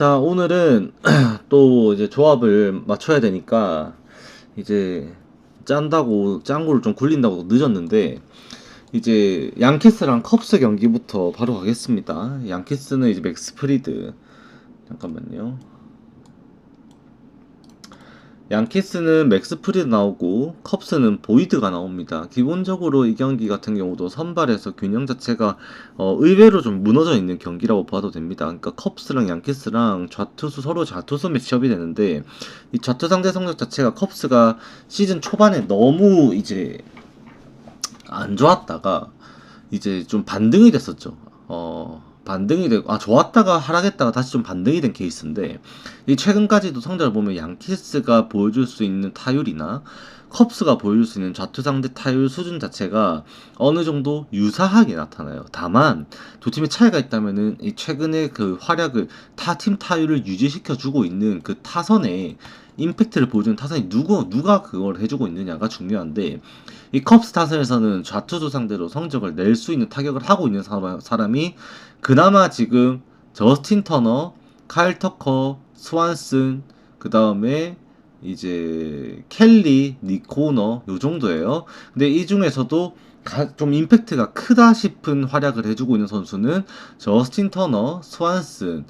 자, 오늘은 또 이제 조합을 맞춰야 되니까 이제 짠 거를 좀 굴린다고 늦었는데 이제 양키스랑 컵스 경기부터 바로 가겠습니다. 양키스는 이제 맥스 프리드. 잠깐만요. 양키스는 맥스 프리드 나오고 컵스는 보이드가 나옵니다. 기본적으로 이 경기 같은 경우도 선발에서 균형 자체가 의외로 좀 무너져 있는 경기라고 봐도 됩니다. 그러니까 컵스랑 양키스랑 좌투수 서로 좌투수 매치업이 되는데 이 좌투 상대 성적 자체가 컵스가 시즌 초반에 너무 이제 안 좋았다가 이제 좀 반등이 됐었죠. 반등이 되고, 좋았다가 하락했다가 다시 좀 반등이 된 케이스인데, 이 최근까지도 성적을 보면 양키스가 보여줄 수 있는 타율이나 컵스가 보여줄 수 있는 좌투 상대 타율 수준 자체가 어느 정도 유사하게 나타나요. 다만, 두 팀의 차이가 있다면은, 이 최근에 그 활약을, 타 팀 타율을 유지시켜주고 있는 그 타선에 임팩트를 보여주는 타선이 누가 그걸 해주고 있느냐가 중요한데, 이 컵스 타선에서는 좌투수 상대로 성적을 낼 수 있는 타격을 하고 있는 사람이 그나마 지금 저스틴 터너, 카일 터커, 스완슨, 그 다음에 이제 켈리, 니코너 요 정도예요. 근데 이 중에서도 좀 임팩트가 크다 싶은 활약을 해주고 있는 선수는 저스틴 터너, 스완슨,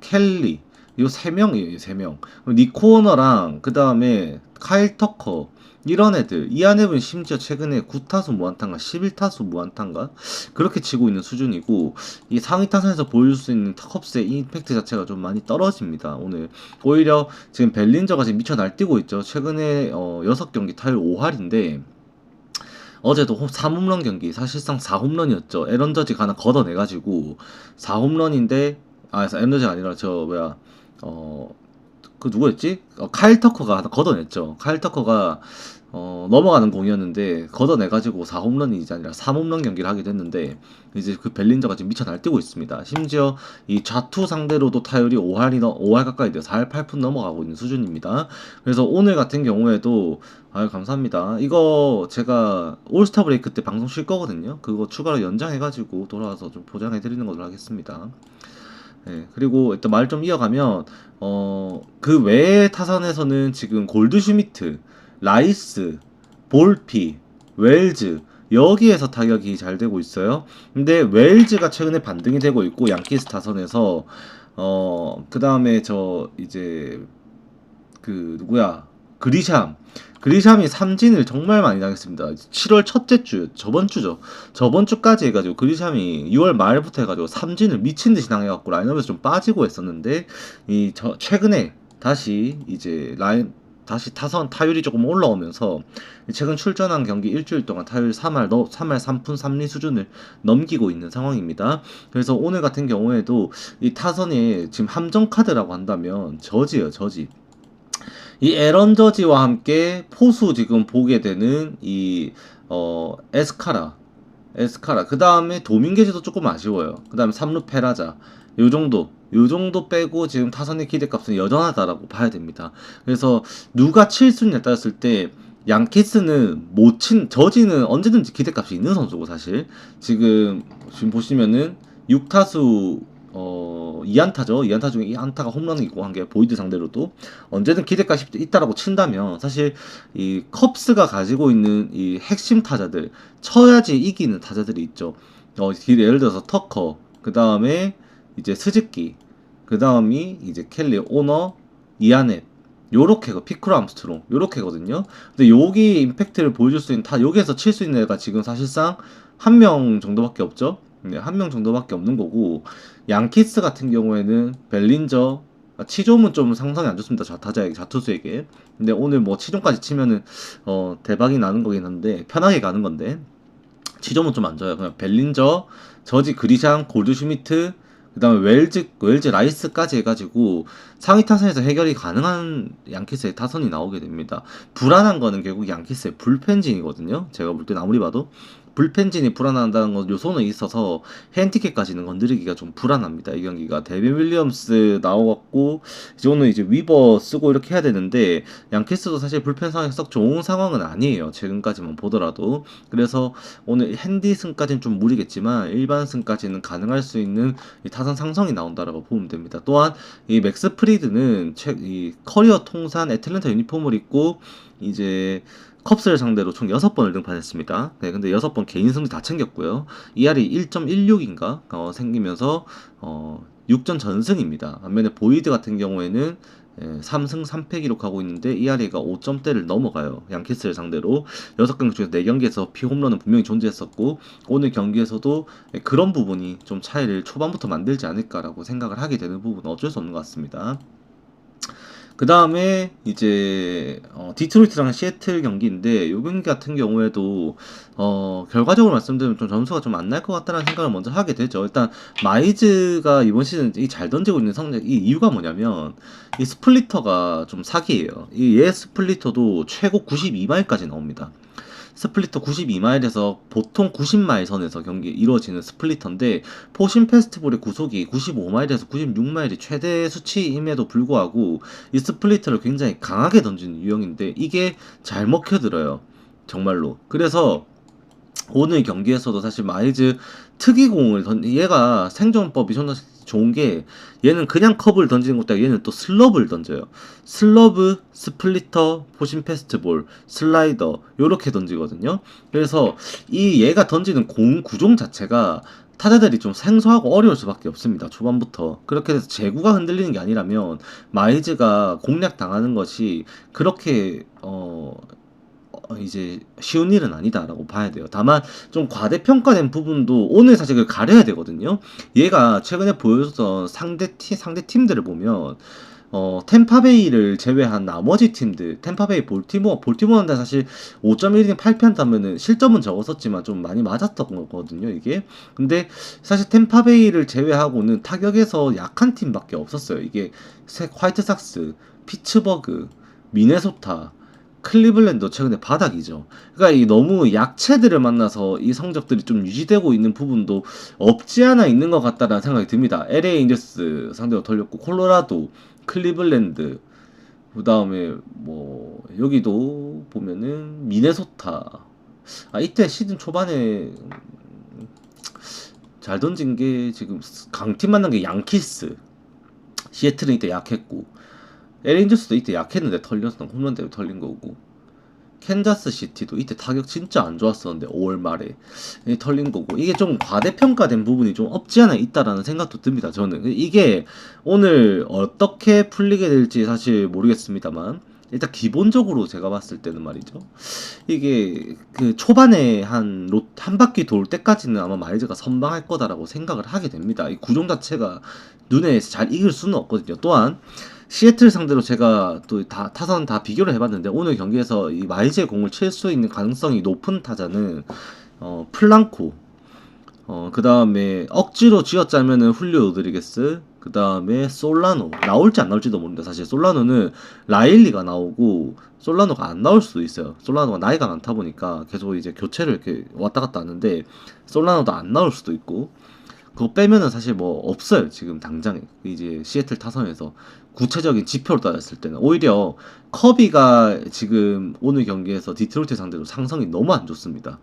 켈리 요 세 명이에요. 세 명. 니코너랑 그 다음에 카일 터커 이런 애들, 이안앱은 심지어 최근에 9타수 무안타인가 11타수 무안타인가 그렇게 치고 있는 수준이고, 이 상위 타선에서 보여줄 수 있는 컵스의 임팩트 자체가 좀 많이 떨어집니다. 오늘 오히려 지금 벨린저가 지금 미쳐 날뛰고 있죠. 최근에 6경기 타율 5할인데 어제도 3홈런 경기, 사실상 4홈런이었죠. 에런 저지가 하나 걷어내가지고 4홈런인데, 에런 저지가 아니라 저 뭐야, 그 누구였지? 카일 터커가 하나 걷어냈죠. 카일 터커가 넘어가는 공이었는데 걷어내가지고 4홈런이 아니라 3홈런 경기를 하게 됐는데, 이제 그 벨린저가 지금 미쳐 날뛰고 있습니다. 심지어 이 좌투 상대로도 타율이 5할 가까이 돼요. 4할 8푼 넘어가고 있는 수준입니다. 그래서 오늘 같은 경우에도 감사합니다. 이거 제가 올스타 브레이크 때 방송 쉴 거거든요. 그거 추가로 연장해가지고 돌아와서 좀 보장해드리는 걸로 하겠습니다. 네, 그리고 일단 말 좀 이어가면 그 외의 타선에서는 지금 골드슈미트, 라이스, 볼피, 웰즈 여기에서 타격이 잘 되고 있어요. 근데 웰즈가 최근에 반등이 되고 있고, 양키스 타선에서 그 다음에 저 이제 그 누구야, 그리샴이 삼진을 정말 많이 당했습니다. 7월 첫째 주, 저번 주죠. 저번 주까지 해가지고 그리샴이 6월 말부터 해가지고 삼진을 미친 듯이 당해갖고 라인업에서 좀 빠지고 했었는데, 최근에 다시 이제 다시 타선 타율이 조금 올라오면서 최근 출전한 경기 일주일 동안 타율 3할 3푼 3리 수준을 넘기고 있는 상황입니다. 그래서 오늘 같은 경우에도 이 타선에 지금 함정 카드라고 한다면 저지예요, 저지. 이 에런 저지와 함께 포수 지금 보게 되는 에스카라 그 다음에 도밍게즈도 조금 아쉬워요. 그 다음에 삼루 페라자 요 정도 빼고 지금 타선의 기대값은 여전하다라고 봐야 됩니다. 그래서 누가 7순위에 따졌을 때 양키스는 저지는 언제든지 기대값이 있는 선수고, 사실 지금 보시면은 6타수 2안타죠. 2안타 중에 2안타가 홈런이 있고 한 게 보이드 상대로도 언제든 기대값이 있다라고 친다면, 사실 이 컵스가 가지고 있는 이 핵심 타자들, 쳐야지 이기는 타자들이 있죠. 예를 들어서 터커, 그 다음에 이제 스즈키, 그 다음이 이제 켈리, 오너, 이안앱, 요렇게 피크로 암스트롱 요렇게거든요. 근데 여기 임팩트를 보여줄 수 있는 여기에서 칠 수 있는 애가 지금 사실상 한 명 정도밖에 없죠. 네, 한 명 정도밖에 없는 거고, 양키스 같은 경우에는 벨린저, 치좀은 좀 상상이 안 좋습니다. 좌투수에게. 근데 오늘 뭐 치좀까지 치면은 대박이 나는 거긴 한데, 편하게 가는 건데, 치좀은 좀 안 좋아요. 그냥 벨린저, 저지 그리샹, 골드슈미트, 그 다음에 웰즈 라이스까지 해가지고 상위 타선에서 해결이 가능한 양키스의 타선이 나오게 됩니다. 불안한 거는 결국 양키스의 불펜진이거든요. 제가 볼 땐 아무리 봐도 불펜진이 불안한다는 건 요소는 있어서 핸디캡까지는 건드리기가 좀 불안합니다. 이 경기가 데빈 윌리엄스 나와갖고 이제 오늘 이제 위버 쓰고 이렇게 해야 되는데 양키스도 사실 불펜 상황이 썩 좋은 상황은 아니에요. 최근까지만 보더라도. 그래서 오늘 핸디 승까지는 좀 무리겠지만 일반 승까지는 가능할 수 있는 이 타선 상성이 나온다라고 보면 됩니다. 또한 이 맥스 프리드는 이 커리어 통산 애틀랜타 유니폼을 입고 이제 컵스를 상대로 총 6번을 등판했습니다. 네, 근데 6번 개인 승리 다 챙겼고요. ER이 1.16인가 생기면서 6전 전승입니다. 반면에 보이드 같은 경우에는 3승 3패 기록하고 있는데 ERA가 5점대를 넘어가요. 양키스를 상대로 6경기 중에서 4경기에서 피홈런은 분명히 존재했었고 오늘 경기에서도 그런 부분이 좀 차이를 초반부터 만들지 않을까라고 생각을 하게 되는 부분은 어쩔 수 없는 것 같습니다. 그 다음에 이제 디트로이트랑 시애틀 경기인데 요 경기 같은 경우에도 결과적으로 말씀드리면 좀 점수가 좀 안 날 것 같다는 생각을 먼저 하게 되죠. 일단 마이즈가 이번 시즌 잘 던지고 있는 성적 이 이유가 뭐냐면 이 스플리터가 좀 사기예요. 이 얘 스플리터도 최고 92마일까지 나옵니다. 스플리터 92마일에서 보통 90마일 선에서 경기 이루어지는 스플리터인데 포신 페스티벌의 구속이 95마일에서 96마일이 최대 수치임에도 불구하고 이 스플리터를 굉장히 강하게 던지는 유형인데 이게 잘 먹혀들어요. 정말로. 그래서 오늘 경기에서도 사실 마이즈 특이공을 얘가 생존법이 존나 좋은 게 얘는 그냥 컵을 던지는 것도 아니고 얘는 또 슬럽을 던져요. 슬러브, 스플리터, 포신 페스트볼, 슬라이더 요렇게 던지거든요. 그래서 이 얘가 던지는 공 구종 자체가 타자들이 좀 생소하고 어려울 수밖에 없습니다. 초반부터. 그렇게 해서 제구가 흔들리는 게 아니라면 마이즈가 공략 당하는 것이 그렇게 이제 쉬운 일은 아니다라고 봐야 돼요. 다만 좀 과대평가된 부분도 오늘 사실 그걸 가려야 되거든요. 얘가 최근에 보여줬던 상대 팀들을 보면 템파베이를 제외한 나머지 팀들, 템파베이, 볼티모어한테 사실 5.1이닝 8피한다면은 실점은 적었었지만 좀 많이 맞았던 거거든요, 이게. 근데 사실 템파베이를 제외하고는 타격에서 약한 팀밖에 없었어요. 이게 화이트삭스, 피츠버그, 미네소타, 클리블랜드 최근에 바닥이죠. 그러니까 이 너무 약체들을 만나서 이 성적들이 좀 유지되고 있는 부분도 없지 않아 있는 것 같다라는 생각이 듭니다. LA 인저스 상대로 털렸고 콜로라도, 클리블랜드, 그 다음에 뭐 여기도 보면은 미네소타. 이때 시즌 초반에 잘 던진 게 지금 강팀 만난 게 양키스, 시애틀은 이때 약했고 LA 인저스도 이때 약했는데 털렸어. 홈런 때문에 털린 거고. 캔자스 시티도 이때 타격 진짜 안 좋았었는데 5월 말에 털린 거고 이게 좀 과대평가된 부분이 좀 없지 않아 있다라는 생각도 듭니다. 저는 이게 오늘 어떻게 풀리게 될지 사실 모르겠습니다만 일단 기본적으로 제가 봤을 때는 말이죠. 이게 그 초반에 한 바퀴 돌 때까지는 아마 마이즈가 선방할 거다라고 생각을 하게 됩니다. 이 구종 자체가 눈에 잘 익을 수는 없거든요. 또한 시애틀 상대로 제가 또 타선 다 비교를 해봤는데 오늘 경기에서 이 마이즈의 공을 칠 수 있는 가능성이 높은 타자는 플랑코, 그 다음에 억지로 쥐어짜면은 훌리오 로드리게스, 그 다음에 솔라노 나올지 안 나올지도 모르는데 사실 솔라노는 라일리가 나오고 솔라노가 안 나올 수도 있어요. 솔라노가 나이가 많다 보니까 계속 이제 교체를 이렇게 왔다 갔다 하는데 솔라노도 안 나올 수도 있고 그거 빼면은 사실 뭐 없어요. 지금 당장에 이제 시애틀 타선에서 구체적인 지표로 따졌을 때는 오히려 커비가 지금 오늘 경기에서 디트로이트 상대로 상성이 너무 안 좋습니다.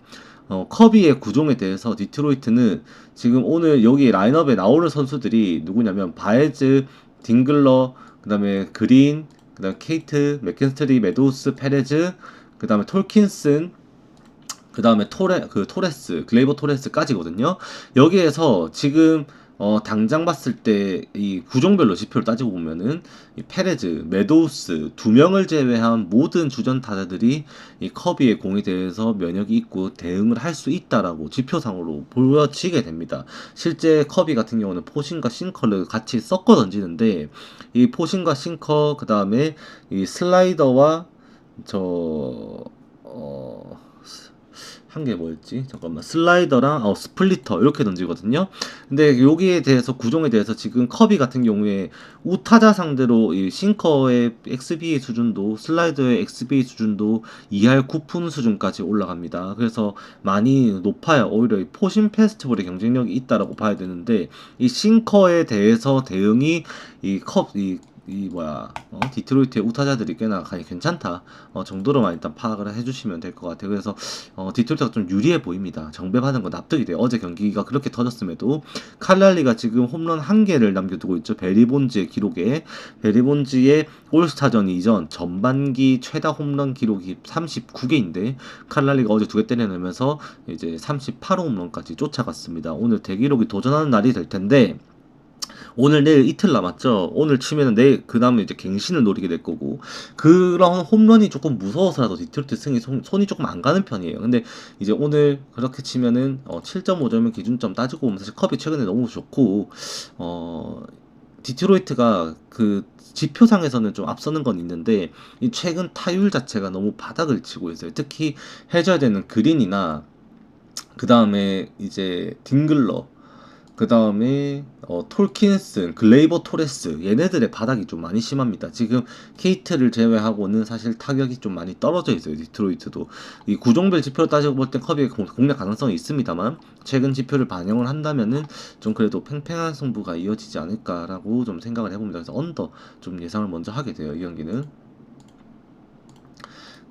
커비의 구종에 대해서 디트로이트는 지금 오늘 여기 라인업에 나오는 선수들이 누구냐면 바에즈, 딩글러, 그다음에 그린, 그다음에 케이트, 맥켄스트리, 메도우스, 페레즈, 그다음에 톨킨슨, 그 다음에 토레스, 글레이버 토레스까지거든요. 여기에서 지금 당장 봤을 때 이 구종별로 지표를 따지고 보면은 이 페레즈, 메도우스 두 명을 제외한 모든 주전 타자들이 이 커비의 공에 대해서 면역이 있고 대응을 할 수 있다라고 지표상으로 보여지게 됩니다. 실제 커비 같은 경우는 포신과 싱커를 같이 섞어 던지는데 이 포신과 싱커 그 다음에 이 슬라이더와 저 한 게 뭐였지? 잠깐만. 슬라이더랑 스플리터 이렇게 던지거든요. 근데 여기에 대해서 구종에 대해서 지금 커비 같은 경우에 우타자 상대로 이 싱커의 XBA 수준도 슬라이더의 XBA 수준도 2할 9푼 수준까지 올라갑니다. 그래서 많이 높아요. 오히려 이 포신 페스티벌의 경쟁력이 있다라고 봐야 되는데 이 싱커에 대해서 대응이 디트로이트의 우타자들이 꽤나 괜찮다 정도로만 일단 파악을 해주시면 될 것 같아요. 그래서 디트로이트가 좀 유리해 보입니다. 정배받은 거 납득이 돼요. 어제 경기가 그렇게 터졌음에도 칼날리가 지금 홈런 1개를 남겨두고 있죠. 베리본즈의 기록에. 베리본즈의 올스타전 이전 전반기 최다 홈런 기록이 39개인데 칼날리가 어제 2개 때려내면서 이제 38호 홈런까지 쫓아갔습니다. 오늘 대기록이 도전하는 날이 될 텐데 오늘 내일 이틀 남았죠. 오늘 치면은 내일 그 다음에 이제 갱신을 노리게 될 거고 그런 홈런이 조금 무서워서라도 디트로이트 승이 손이 조금 안 가는 편이에요. 근데 이제 오늘 그렇게 치면은 7.5점의 기준점 따지고 보면 사실 컵이 최근에 너무 좋고 디트로이트가 그 지표상에서는 좀 앞서는 건 있는데 이 최근 타율 자체가 너무 바닥을 치고 있어요. 특히 해줘야 되는 그린이나 그 다음에 이제 딩글러 그 다음에 톨킨슨, 글레이버 토레스 얘네들의 바닥이 좀 많이 심합니다. 지금 케이트를 제외하고는 사실 타격이 좀 많이 떨어져 있어요. 디트로이트도 이 구종별 지표로 따지고 볼 땐 컵이 공략 가능성이 있습니다만 최근 지표를 반영을 한다면은 좀 그래도 팽팽한 승부가 이어지지 않을까라고 좀 생각을 해봅니다. 그래서 언더 좀 예상을 먼저 하게 돼요. 이 경기는.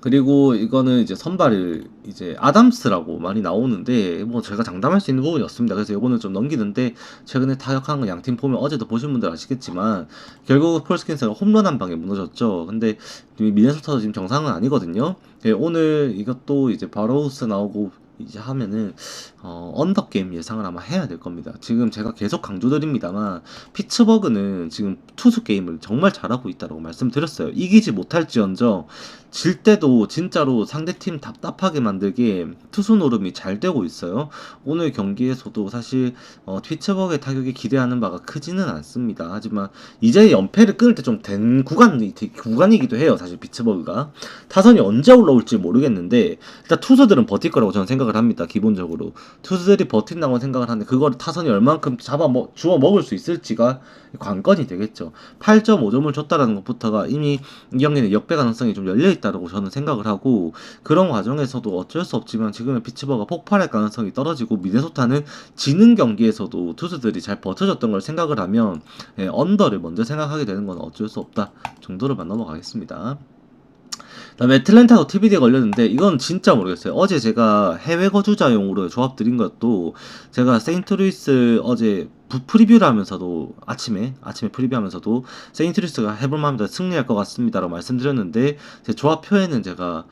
그리고 이거는 이제 선발을 이제 아담스라고 많이 나오는데 뭐 제가 장담할 수 있는 부분이 없습니다. 그래서 이거는 좀 넘기는데 최근에 타격한 거 양팀 보면 어제도 보신 분들 아시겠지만 결국 폴스킨스가 홈런 한 방에 무너졌죠. 근데 미네소타도 지금 정상은 아니거든요. 예, 오늘 이것도 이제 바로우스 나오고 이제 하면은 언더 게임 예상을 아마 해야 될 겁니다. 지금 제가 계속 강조드립니다만 피츠버그는 지금 투수 게임을 정말 잘하고 있다고 말씀드렸어요. 이기지 못할지언정 질 때도 진짜로 상대팀 답답하게 만들게 투수 노름이 잘 되고 있어요. 오늘 경기에서도 사실 피츠버그의 타격에 기대하는 바가 크지는 않습니다. 하지만 이제 연패를 끊을 때 좀 된 구간이기도 해요. 사실 피츠버그가 타선이 언제 올라올지 모르겠는데 일단 투수들은 버틸 거라고 저는 생각을 합니다. 기본적으로 투수들이 버틴다고 생각을 하는데 그걸 타선이 얼만큼 주워 먹을 수 있을지가 관건이 되겠죠. 8.5점을 줬다라는 것부터가 이미 이 경기는 역배 가능성이 좀 열려있다고 저는 생각을 하고 그런 과정에서도 어쩔 수 없지만 지금의 피츠버그가 폭발할 가능성이 떨어지고 미네소타는 지는 경기에서도 투수들이 잘 버텨줬던 걸 생각을 하면 언더를 먼저 생각하게 되는 건 어쩔 수 없다 정도로만 넘어가겠습니다. 그다음에 애틀랜타도 TBD에 걸렸는데 이건 진짜 모르겠어요. 어제 제가 해외 거주자용으로 조합 드린 것도 제가 세인트루이스 어제 프리뷰를 하면서도 아침에 프리뷰하면서도 세인트루이스가 해볼만합니다. 승리할 것 같습니다라고 말씀드렸는데 제 조합표에는 제가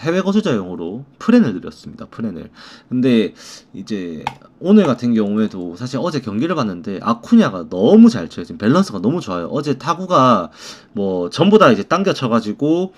해외 거주자용으로 프렌을 드렸습니다. 프렌을. 근데 이제 오늘 같은 경우에도 사실 어제 경기를 봤는데 아쿠냐가 너무 잘 쳐요. 지금 밸런스가 너무 좋아요. 어제 타구가 뭐 전부 다 이제 당겨 쳐가지고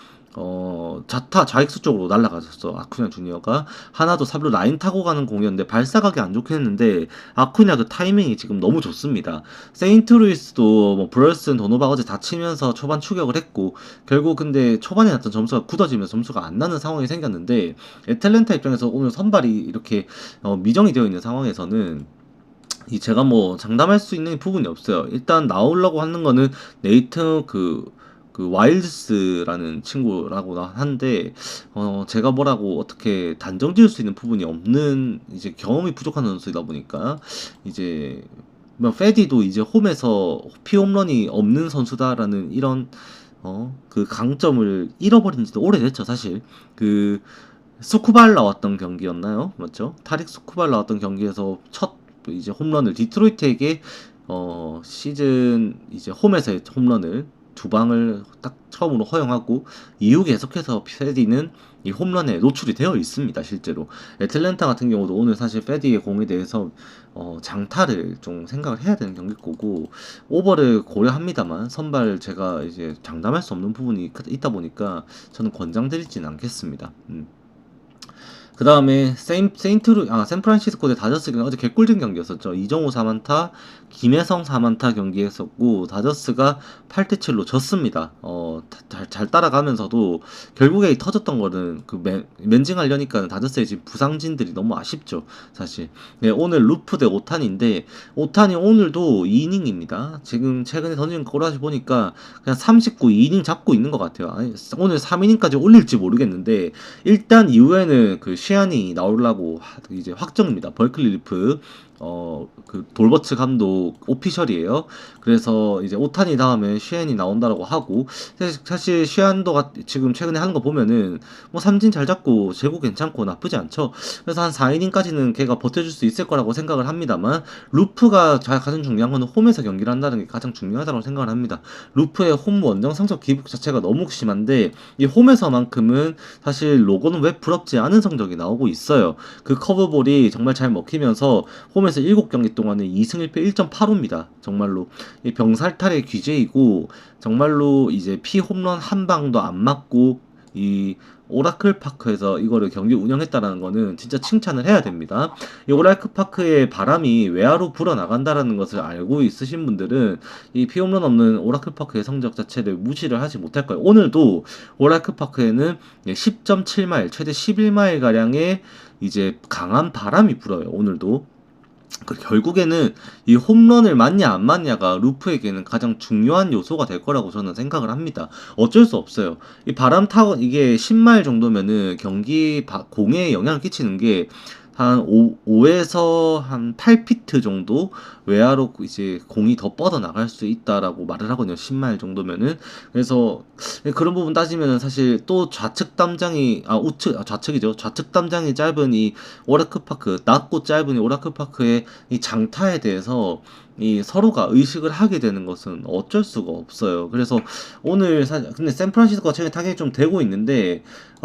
좌익수 쪽으로 날아갔었어. 아쿠냐 주니어가 하나도 3루 라인 타고 가는 공이었는데 발사각이 안 좋긴 했는데 아쿠냐 그 타이밍이 지금 너무 좋습니다. 세인트루이스도 뭐 브럴슨 도노바 어제 다치면서 초반 추격을 했고 결국 근데 초반에 났던 점수가 굳어지면서 점수가 안 나는 상황이 생겼는데 애틀랜타 입장에서 오늘 선발이 이렇게 미정이 되어 있는 상황에서는 제가 뭐 장담할 수 있는 부분이 없어요. 일단 나오려고 하는 거는 네이트 그 와일드스라는 친구라고 하는데 제가 뭐라고 어떻게 단정 지을 수 있는 부분이 없는 이제 경험이 부족한 선수이다 보니까 이제 뭐 페디도 이제 홈에서 피홈런이 없는 선수다라는 이런 그 강점을 잃어버린 지도 오래됐죠 사실. 그 스쿠발 나왔던 경기였나요? 맞죠? 타릭 스쿠발 나왔던 경기에서 첫 이제 홈런을 디트로이트에게 시즌 이제 홈에서의 홈런을 2방을 딱 처음으로 허용하고 이후 계속해서 페디는 이 홈런에 노출이 되어 있습니다. 실제로 애틀랜타 같은 경우도 오늘 사실 페디의 공에 대해서 장타를 좀 생각을 해야 되는 경기일 거고 오버를 고려합니다만 선발 제가 이제 장담할 수 없는 부분이 있다 보니까 저는 권장드리지는 않겠습니다. 그다음에 샌프란시스코 대 다저스 경기 어제 개꿀진 경기였었죠. 이정우 4만타, 김혜성 4만타 경기했었고 다저스가 8대 7로 졌습니다. 잘 따라가면서도 결국에 터졌던 거는 그 멘징하려니까 다저스의 지금 부상진들이 너무 아쉽죠. 사실. 네, 오늘 루프 대 오탄인데 오탄이 오늘도 2이닝입니다. 지금 최근에 던진 거라지 보니까 그냥 39 2이닝 잡고 있는 것 같아요. 아니, 오늘 3이닝까지 올릴지 모르겠는데 일단 이후에는 그 시안이 나오려고 이제 확정입니다. 벌클리 리프 그 돌버츠 감독 오피셜이에요. 그래서 이제 오타니 다음에 시안이 나온다라고 하고 사실 시안도 지금 최근에 하는 거 보면은 뭐 삼진 잘 잡고 제구 괜찮고 나쁘지 않죠. 그래서 한 4이닝까지는 걔가 버텨줄 수 있을 거라고 생각을 합니다만 루프가 가장 중요한 거는 홈에서 경기를 한다는 게 가장 중요하다고 생각을 합니다. 루프의 홈 원정 성적 기복 자체가 너무 심한데 이 홈에서만큼은 사실 로고는 왜 부럽지 않은 성적이 나오고 있어요. 그 커브볼이 정말 잘 먹히면서 홈에서 7경기 동안에 2승 1패 1.85입니다. 정말로 이 병살탈의 귀재이고 정말로 이제 피 홈런 한 방도 안 맞고 이 오라클 파크에서 이거를 경기 운영했다라는 거는 진짜 칭찬을 해야 됩니다. 이 오라클 파크의 바람이 외야로 불어 나간다라는 것을 알고 있으신 분들은 이 피홈런 없는 오라클 파크의 성적 자체를 무시를 하지 못할 거예요. 오늘도 오라클 파크에는 10.7마일, 최대 11마일 가량의 이제 강한 바람이 불어요. 오늘도. 결국에는 이 홈런을 맞냐 안 맞냐가 루프에게는 가장 중요한 요소가 될 거라고 저는 생각을 합니다. 어쩔 수 없어요. 이 바람 타고 이게 10마일 정도면은 공에 영향을 끼치는 게 한 5에서 한 8피트 정도 외야로 이제 공이 더 뻗어 나갈 수 있다라고 말을 하거든요. 10마일 정도면은. 그래서 그런 부분 따지면은 사실 또 좌측이죠. 좌측 담장이 짧은 이 오라클파크, 낮고 짧은 이 오라클파크의 이 장타에 대해서 이 서로가 의식을 하게 되는 것은 어쩔 수가 없어요. 그래서 오늘 근데 샌프란시스코가 최근에 타격이 좀 되고 있는데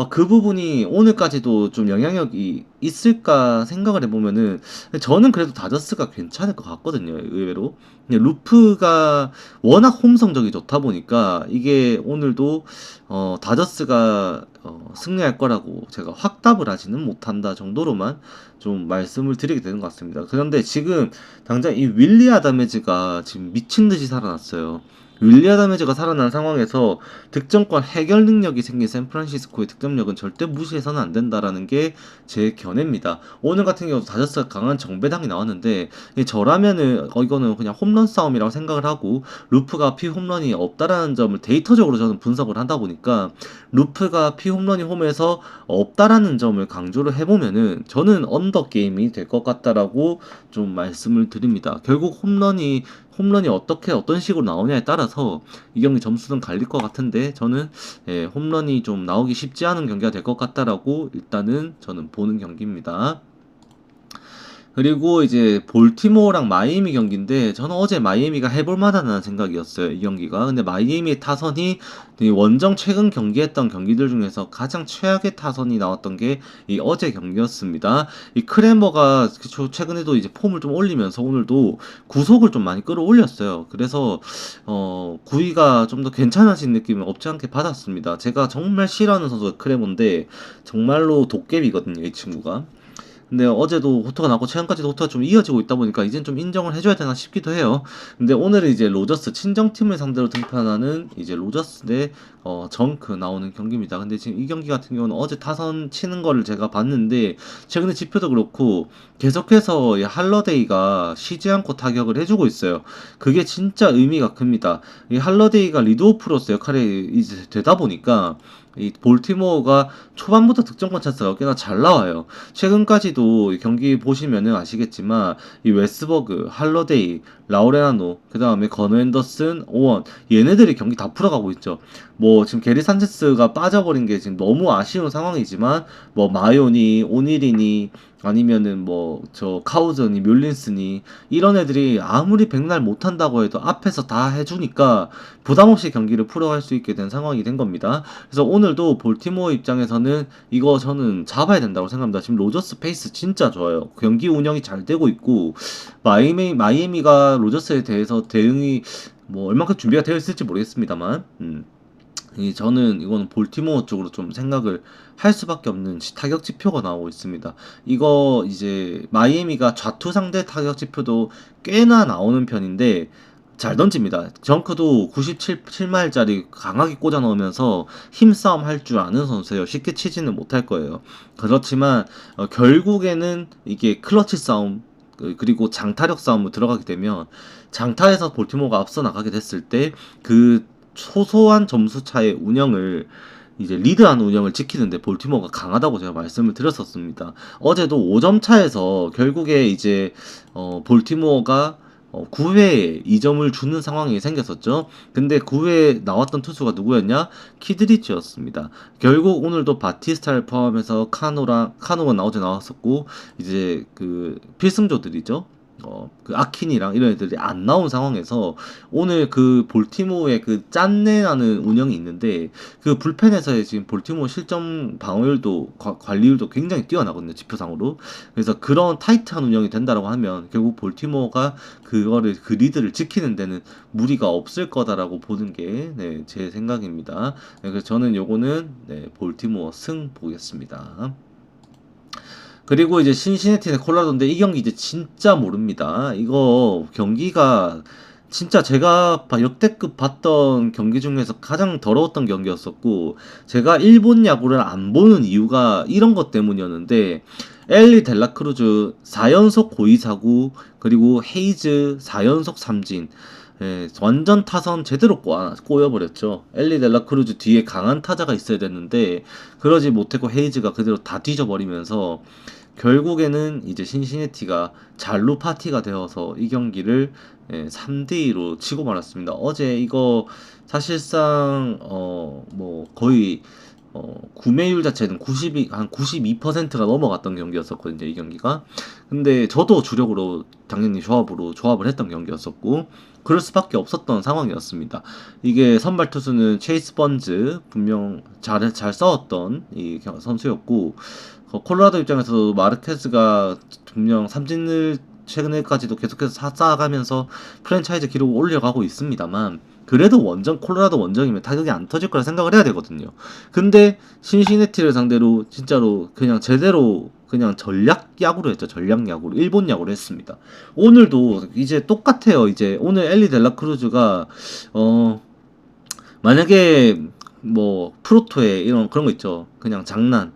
그 부분이 오늘까지도 좀 영향력이 있을까 생각을 해보면은 저는 그래도 다저스가 괜찮을 것 같거든요. 의외로. 근데 루프가 워낙 홈 성적이 좋다 보니까 이게 오늘도 다저스가 승리할 거라고 제가 확답을 하지는 못한다 정도로만 좀 말씀을 드리게 되는 것 같습니다. 그런데 지금 당장 이 윌리 아다메즈가 지금 미친 듯이 살아났어요. 윌리 아다메즈가 살아난 상황에서 득점권 해결 능력이 생긴 샌프란시스코의 득점력은 절대 무시해서는 안 된다라는 게 제 견해입니다. 오늘 같은 경우도 다저스가 강한 정배당이 나왔는데 저라면은 이거는 그냥 홈런 싸움이라고 생각을 하고 루프가 피 홈런이 없다라는 점을 데이터적으로 저는 분석을 하다 보니까 루프가 피 홈런이 홈에서 없다라는 점을 강조를 해보면은 저는 언더 게임이 될 것 같다라고 좀 말씀을 드립니다. 결국 홈런이 어떤 식으로 나오냐에 따라서 이 경기 점수는 갈릴 것 같은데 저는 홈런이 좀 나오기 쉽지 않은 경기가 될 것 같다라고 일단은 저는 보는 경기입니다. 그리고 이제 볼티모어랑 마이애미 경기인데 저는 어제 마이애미가 해볼 만하다는 생각이었어요. 이 경기가. 근데 마이애미의 타선이 원정 최근 경기했던 경기들 중에서 가장 최악의 타선이 나왔던 게 이 어제 경기였습니다. 이 크레머가 최근에도 이제 폼을 좀 올리면서 오늘도 구속을 좀 많이 끌어올렸어요. 그래서 구위가 좀 더 괜찮아진 느낌을 없지 않게 받았습니다. 제가 정말 싫어하는 선수가 크레머인데 정말로 도깨비거든요, 이 친구가. 근데 어제도 호투가 나고 최근까지도 호투가 좀 이어지고 있다 보니까 이젠 좀 인정을 해줘야 되나 싶기도 해요. 근데 오늘은 이제 로저스 친정팀을 상대로 등판하는 이제 로저스 대 정크 나오는 경기입니다. 근데 지금 이 경기 같은 경우는 어제 타선 치는 거를 제가 봤는데 최근에 지표도 그렇고 계속해서 이 할러데이가 쉬지 않고 타격을 해주고 있어요. 그게 진짜 의미가 큽니다. 이 할러데이가 리드오프로서 역할이 이제 되다 보니까 이 볼티모어가 초반부터 득점권 찬스가 꽤나 잘 나와요. 최근까지도 경기 보시면은 아시겠지만 이 웨스버그, 할러데이, 라우레나노, 그 다음에 건우 앤더슨, 오원 얘네들이 경기 다 풀어가고 있죠. 뭐 지금 게리 산체스가 빠져버린 게 지금 너무 아쉬운 상황이지만 뭐 마요니, 오니리니 아니면은 뭐 저 카우즈니, 뮬린스니 이런 애들이 아무리 백날 못한다고 해도 앞에서 다 해주니까 부담없이 경기를 풀어갈 수 있게 된 상황이 된 겁니다. 그래서 오늘도 볼티모어 입장에서는 이거 저는 잡아야 된다고 생각합니다. 지금 로저스 페이스 진짜 좋아요. 경기 운영이 잘 되고 있고 마이애미가 로저스에 대해서 대응이 뭐 얼마큼 준비가 되어 있을지 모르겠습니다만 저는 이거는 볼티모어 쪽으로 좀 생각을 할 수밖에 없는 타격 지표가 나오고 있습니다. 이거 이제 마이애미가 좌투 상대 타격 지표도 꽤나 나오는 편인데 잘 던집니다. 정크도 97마일짜리 강하게 꽂아 넣으면서 힘싸움 할 줄 아는 선수예요. 쉽게 치지는 못할 거예요. 그렇지만 결국에는 이게 클러치 싸움 그리고 장타력 싸움으로 들어가게 되면 장타에서 볼티모어가 앞서 나가게 됐을 때 그 소소한 점수 차의 운영을 이제 리드하는 운영을 지키는데 볼티모어가 강하다고 제가 말씀을 드렸었습니다. 어제도 5점 차에서 결국에 이제 볼티모어가 9회에 2점을 주는 상황이 생겼었죠. 근데 9회에 나왔던 투수가 누구였냐? 키드리치였습니다. 결국 오늘도 바티스타를 포함해서 카노가 어제 나왔었고 이제 그 필승조들이죠. 그 아킨이랑 이런 애들이 안 나온 상황에서 오늘 그 볼티모어의 그 짠내나는 운영이 있는데 그 불펜에서의 지금 볼티모어 실점 방어율도 관리율도 굉장히 뛰어나거든요, 지표상으로. 그래서 그런 타이트한 운영이 된다라고 하면 결국 볼티모어가 그거를 그 리드를 지키는 데는 무리가 없을 거다라고 보는 게 네, 제 생각입니다. 네, 그래서 저는 요거는 네, 볼티모어 승 보겠습니다. 그리고 이제 신시내티 대 콜라도인데 이 경기 이제 진짜 모릅니다. 이거 경기가 진짜 제가 역대급 봤던 경기 중에서 가장 더러웠던 경기였었고 제가 일본 야구를 안 보는 이유가 이런 것 때문이었는데 엘리 델라크루즈 4연속 고의 사구 그리고 헤이즈 4연속 삼진 완전 타선 제대로 꼬여버렸죠. 엘리 델라크루즈 뒤에 강한 타자가 있어야 됐는데 그러지 못했고 헤이즈가 그대로 다 뒤져버리면서 결국에는 이제 신시내티가 잘루 파티가 되어서 이 경기를 3대2로 치고 말았습니다. 어제 이거 사실상 뭐 거의 구매율 자체는 한 92%가 넘어갔던 경기였었거든요, 이 경기가. 근데 저도 주력으로 당연히 조합을 했던 경기였었고 그럴 수밖에 없었던 상황이었습니다. 이게 선발 투수는 체이스 번즈 분명 잘 싸웠던 이 선수였고 콜로라도 입장에서도 마르케스가 분명 삼진을 최근에까지도 계속해서 쌓아가면서 프랜차이즈 기록을 올려가고 있습니다만 그래도 콜로라도 원정이면 타격이 안 터질 거라 생각을 해야 되거든요. 근데 신시내티를 상대로 진짜로 그냥 제대로 그냥 전략 야구로 했죠. 전략 야구로 일본 야구로 했습니다. 오늘도 이제 똑같아요. 이제 오늘 엘리 델라크루즈가 만약에 뭐 프로토에 이런 그런 거 있죠. 그냥 장난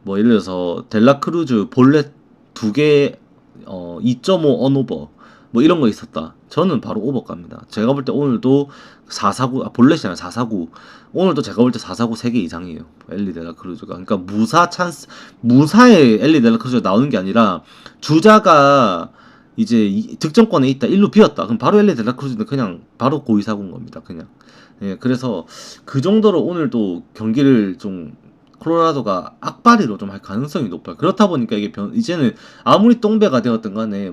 뭐 예를 들어서 델라크루즈 볼넷 2개 2.5 언오버 뭐 이런 거 있었다. 저는 바로 오버 갑니다. 제가 볼 때 오늘도 449 볼넷이 아니라 449 오늘도 제가 볼 때 449 3개 이상이에요. 엘리 델라크루즈가. 그러니까 무사에 엘리 델라크루즈가 나오는 게 아니라 주자가 이제 득점권에 있다. 1루 비었다. 그럼 바로 엘리 델라크루즈는 그냥 바로 고의사고인 겁니다. 그냥. 예, 그래서 그 정도로 오늘도 경기를 좀 콜로라도가 악바리로 좀 할 가능성이 높아요. 그렇다 보니까 이게 이제는 아무리 똥배가 되었든 간에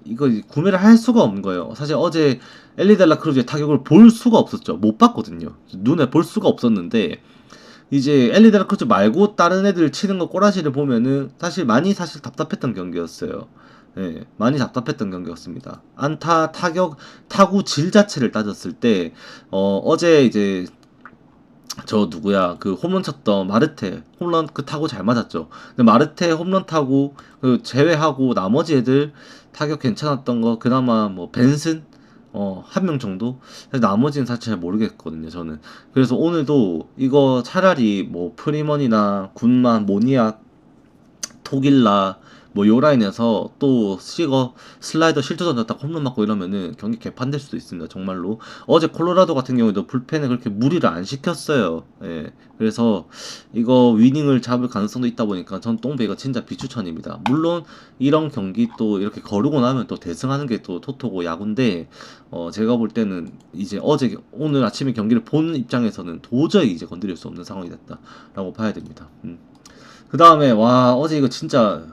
이거 구매를 할 수가 없는 거예요. 사실 어제 엘리델라 크루즈의 타격을 볼 수가 없었죠. 못 봤거든요. 눈에 볼 수가 없었는데 이제 엘리델라 크루즈 말고 다른 애들 치는 거 꼬라지를 보면은 사실 답답했던 경기였어요. 예, 많이 답답했던 경기였습니다. 타구 질 자체를 따졌을 때 어제 이제 저 누구야 그 홈런 쳤던 마르테 홈런 그 타고 잘 맞았죠. 근데 마르테 홈런 타고 그 제외하고 나머지 애들 타격 괜찮았던 거 그나마 뭐 벤슨 한 명 정도. 나머지는 사실 잘 모르겠거든요 저는. 그래서 오늘도 이거 차라리 뭐 프리먼이나 군만 모니악 토길라 뭐 요 라인에서 또 슬라이더 실투 던졌다 홈런 맞고 이러면은 경기 개판될 수도 있습니다 정말로. 어제 콜로라도 같은 경우에도 불펜에 그렇게 무리를 안 시켰어요. 예. 그래서 이거 위닝을 잡을 가능성도 있다 보니까 전 똥배가 진짜 비추천입니다. 물론 이런 경기 또 이렇게 거르고 나면 또 대승하는 게 또 토토고 야구인데 제가 볼 때는 이제 오늘 아침에 경기를 본 입장에서는 도저히 이제 건드릴 수 없는 상황이 됐다라고 봐야 됩니다. 그 다음에 와 어제 이거 진짜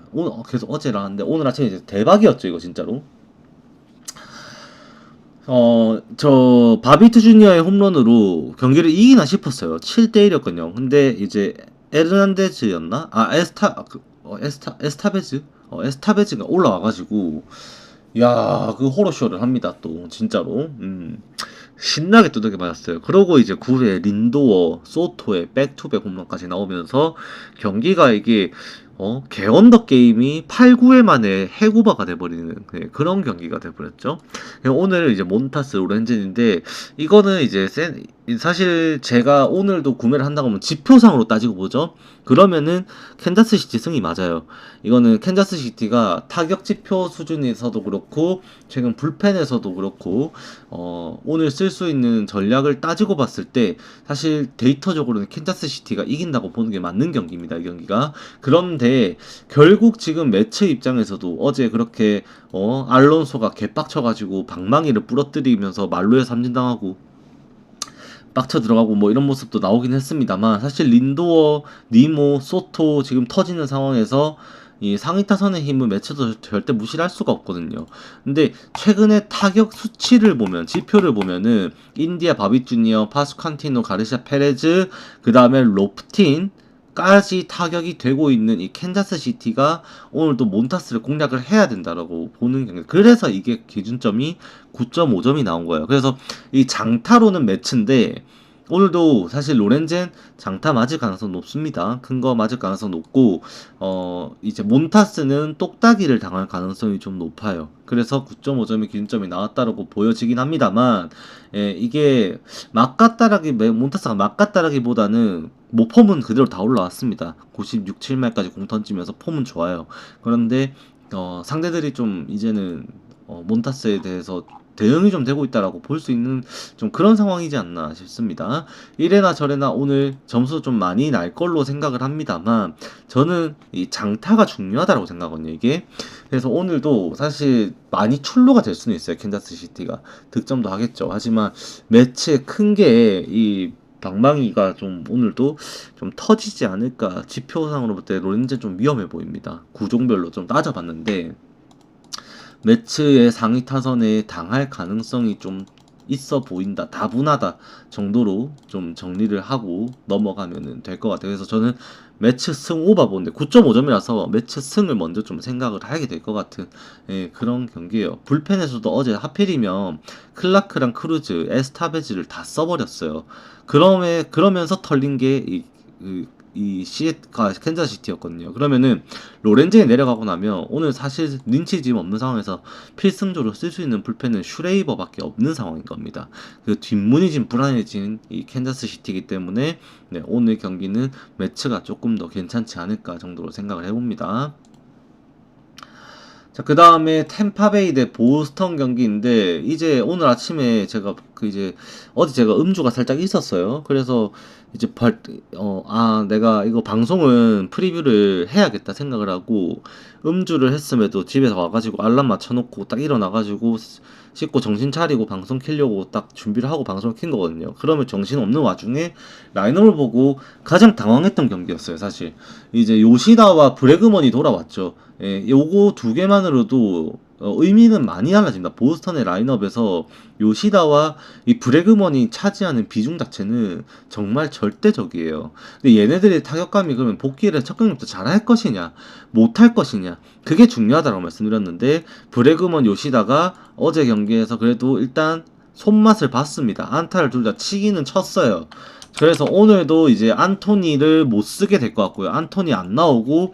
계속 어제라 하는데 오늘 아침에 이제 대박이었죠 이거 진짜로. 저 바비트 주니어의 홈런으로 경기를 이기나 싶었어요. 7대1이었거든요. 근데 이제 에르난데즈였나? 에스타베즈? 에스타베즈가 올라와가지고 야 그 호러쇼를 합니다 또 진짜로. 신나게 두들겨 맞았어요. 그러고 이제 9회 린도어, 소토의 백투백 홈런까지 나오면서 경기가 이게 개언더 게임이 8, 9회 만에 해구바가 돼버리는 그런 경기가 돼버렸죠. 오늘 이제 몬타스 오렌진인데 이거는 이제 사실 제가 오늘도 구매를 한다고 하면 지표상으로 따지고 보죠. 그러면은 캔자스시티 승이 맞아요. 이거는 캔자스시티가 타격 지표 수준에서도 그렇고 최근 불펜에서도 그렇고 오늘 쓸 수 있는 전략을 따지고 봤을 때 사실 데이터적으로는 캔자스시티가 이긴다고 보는 게 맞는 경기입니다. 이 경기가. 그런데 결국 지금 매체 입장에서도 어제 그렇게 알론소가 개빡쳐가지고 방망이를 부러뜨리면서 말루에 삼진당하고 빡쳐 들어가고 뭐 이런 모습도 나오긴 했습니다만 사실 린도어, 니모, 소토 지금 터지는 상황에서 이 상위 타선의 힘을 매체도 절대 무시할 수가 없거든요. 근데 최근에 타격 수치를 보면 지표를 보면은 인디아 바비 주니어, 파스칸티노, 가르시아 페레즈, 그 다음에 로프틴 까지 타격이 되고 있는 이 캔자스 시티가 오늘도 몬타스를 공략을 해야 된다라고 보는 경기. 그래서 이게 기준점이 9.5점이 나온 거예요. 그래서 이 장타로는 매치인데 오늘도 사실 로렌젠 장타 맞을 가능성 높습니다. 큰 거 맞을 가능성 높고 이제 몬타스는 똑딱이를 당할 가능성이 좀 높아요. 그래서 9.5점의 기준점이 나왔다라고 보여지긴 합니다만 이게 몬타스가 막갔다라기보다는 폼은 그대로 다 올라왔습니다. 96, 7말까지 공 던지면서 폼은 좋아요. 그런데 상대들이 좀 이제는 몬타스에 대해서 대응이 좀 되고 있다라고 볼 수 있는 좀 그런 상황이지 않나 싶습니다. 이래나 저래나 오늘 점수 좀 많이 날 걸로 생각을 합니다만 저는 이 장타가 중요하다고 생각하거든요. 이게 그래서 오늘도 사실 많이 출루가 될 수는 있어요. 캔자스 시티가 득점도 하겠죠. 하지만 매치의 큰 게 이 방망이가 좀 오늘도 좀 터지지 않을까. 지표상으로 볼 때 로렌젠 좀 위험해 보입니다. 구종별로 좀 따져봤는데 매치의 상위 타선에 당할 가능성이 좀 있어 보인다, 다분하다 정도로 좀 정리를 하고 넘어가면 될 것 같아요. 그래서 저는 매치 승 오바 보는데 9.5점이라서 매치 승을 먼저 좀 생각을 하게 될 것 같은 그런 경기예요. 불펜에서도 어제 하필이면 클라크랑 크루즈, 에스타베즈를 다 써버렸어요. 그러면서 털린 게 이 시애가 캔자시티였거든요. 그러면은 로렌젠이 내려가고 나면 오늘 사실 린치짐 없는 상황에서 필승조로 쓸 수 있는 불펜은 슈레이버밖에 없는 상황인 겁니다. 그 뒷문이 지금 불안해진 이 캔자스시티이기 때문에 오늘 경기는 매치가 조금 더 괜찮지 않을까 정도로 생각을 해봅니다. 자, 그 다음에 템파베이 대 보스턴 경기인데, 이제 오늘 아침에 제가 어제 제가 음주가 살짝 있었어요. 그래서 이제 내가 이거 방송은 프리뷰를 해야겠다 생각을 하고, 음주를 했음에도 집에서 와가지고 알람 맞춰놓고 딱 일어나가지고 씻고 정신 차리고 방송 켜려고 딱 준비를 하고 방송을 킨 거거든요. 그러면 정신 없는 와중에 라인업을 보고 가장 당황했던 경기였어요, 사실. 이제 요시다와 브래그먼이 돌아왔죠. 요거 두 개만으로도 의미는 많이 달라진다. 보스턴의 라인업에서 요시다와 이 브래그먼이 차지하는 비중 자체는 정말 절대적이에요. 근데 얘네들의 타격감이 그러면 복귀를 첫 경기부터 잘할 것이냐, 못할 것이냐, 그게 중요하다고 말씀드렸는데 브래그먼 요시다가 어제 경기에서 그래도 일단 손맛을 봤습니다. 안타를 둘 다 치기는 쳤어요. 그래서 오늘도 이제 안토니를 못 쓰게 될 것 같고요. 안토니 안 나오고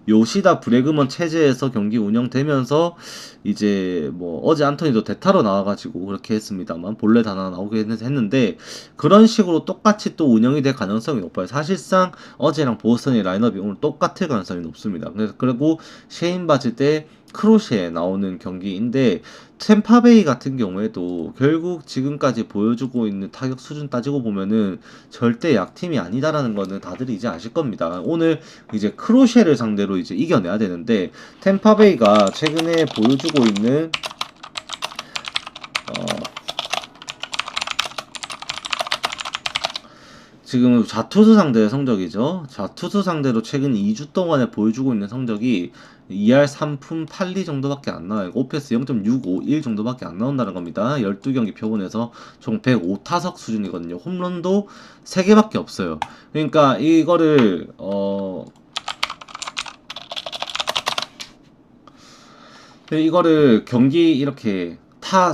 요시다 브래그먼 체제에서 경기 운영되면서 이제 뭐 어제 안토니도 대타로 나와가지고 그렇게 했습니다만 볼넷 하나 나오게 했는데 그런 식으로 똑같이 또 운영이 될 가능성이 높아요. 사실상 어제랑 보스턴의 라인업이 오늘 똑같을 가능성이 높습니다. 그리고 셰인 바지 때 크로시에 나오는 경기인데 템파베이 같은 경우에도 결국 지금까지 보여주고 있는 타격 수준 따지고 보면은 절대 약팀이 아니다라는 거는 다들 이제 아실 겁니다. 오늘 이제 크로셰를 상대로 이제 이겨내야 되는데 템파베이가 최근에 보여주고 있는 지금 좌투수 상대의 성적이죠. 좌투수 상대로 최근 2주 동안에 보여주고 있는 성적이 2할 3푼 8리 정도밖에 안 나와요. 오페스 0.651 정도밖에 안 나온다는 겁니다. 12경기 표본에서 총 105타석 수준이거든요. 홈런도 3개밖에 없어요. 그러니까 이거를 경기 이렇게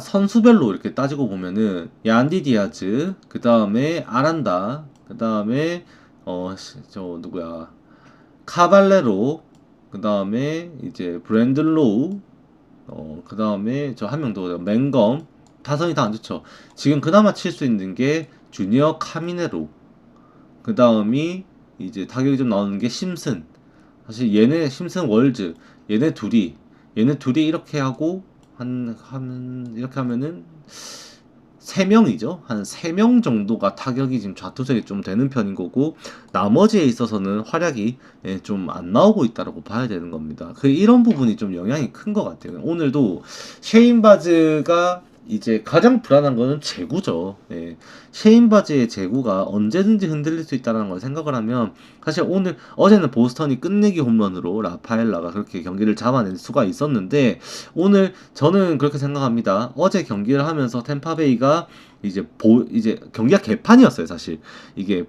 선수별로 이렇게 따지고 보면은 얀디 디아즈, 그 다음에 아란다, 그 다음에 저 누구야, 카발레로, 그 다음에 이제 브랜든 로우, 그 다음에 저 한 명 더, 맹검. 타선이 다 안 좋죠. 지금 그나마 칠 수 있는 게 주니어 카미네로. 그 다음이 이제 타격이 좀 나오는 게 심슨. 사실 얘네 심슨 월즈. 얘네 둘이 이렇게 하고 이렇게 하면은 3명이죠. 한 3명 정도가 타격이 지금 좌투석이 좀 되는 편인 거고, 나머지에 있어서는 활약이 좀 안 나오고 있다라고 봐야 되는 겁니다. 이런 부분이 좀 영향이 큰 것 같아요. 오늘도 셰인바즈가 이제 가장 불안한 거는 제구죠. 예. 셰인바즈의 제구가 언제든지 흔들릴 수 있다는 걸 생각을 하면, 사실 어제는 보스턴이 끝내기 홈런으로 라파엘라가 그렇게 경기를 잡아낼 수가 있었는데, 오늘 저는 그렇게 생각합니다. 어제 경기를 하면서 템파베이가 이제 경기가 개판이었어요, 사실. 이게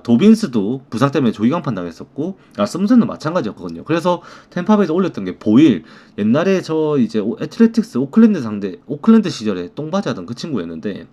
도빈스도 부상 때문에 조기강판 당했었고, 썸슨도 마찬가지였거든요. 그래서 템파베이에서 올렸던 게 보일. 옛날에 애틀레틱스 오클랜드 시절에 똥바지 하던 그 친구였는데,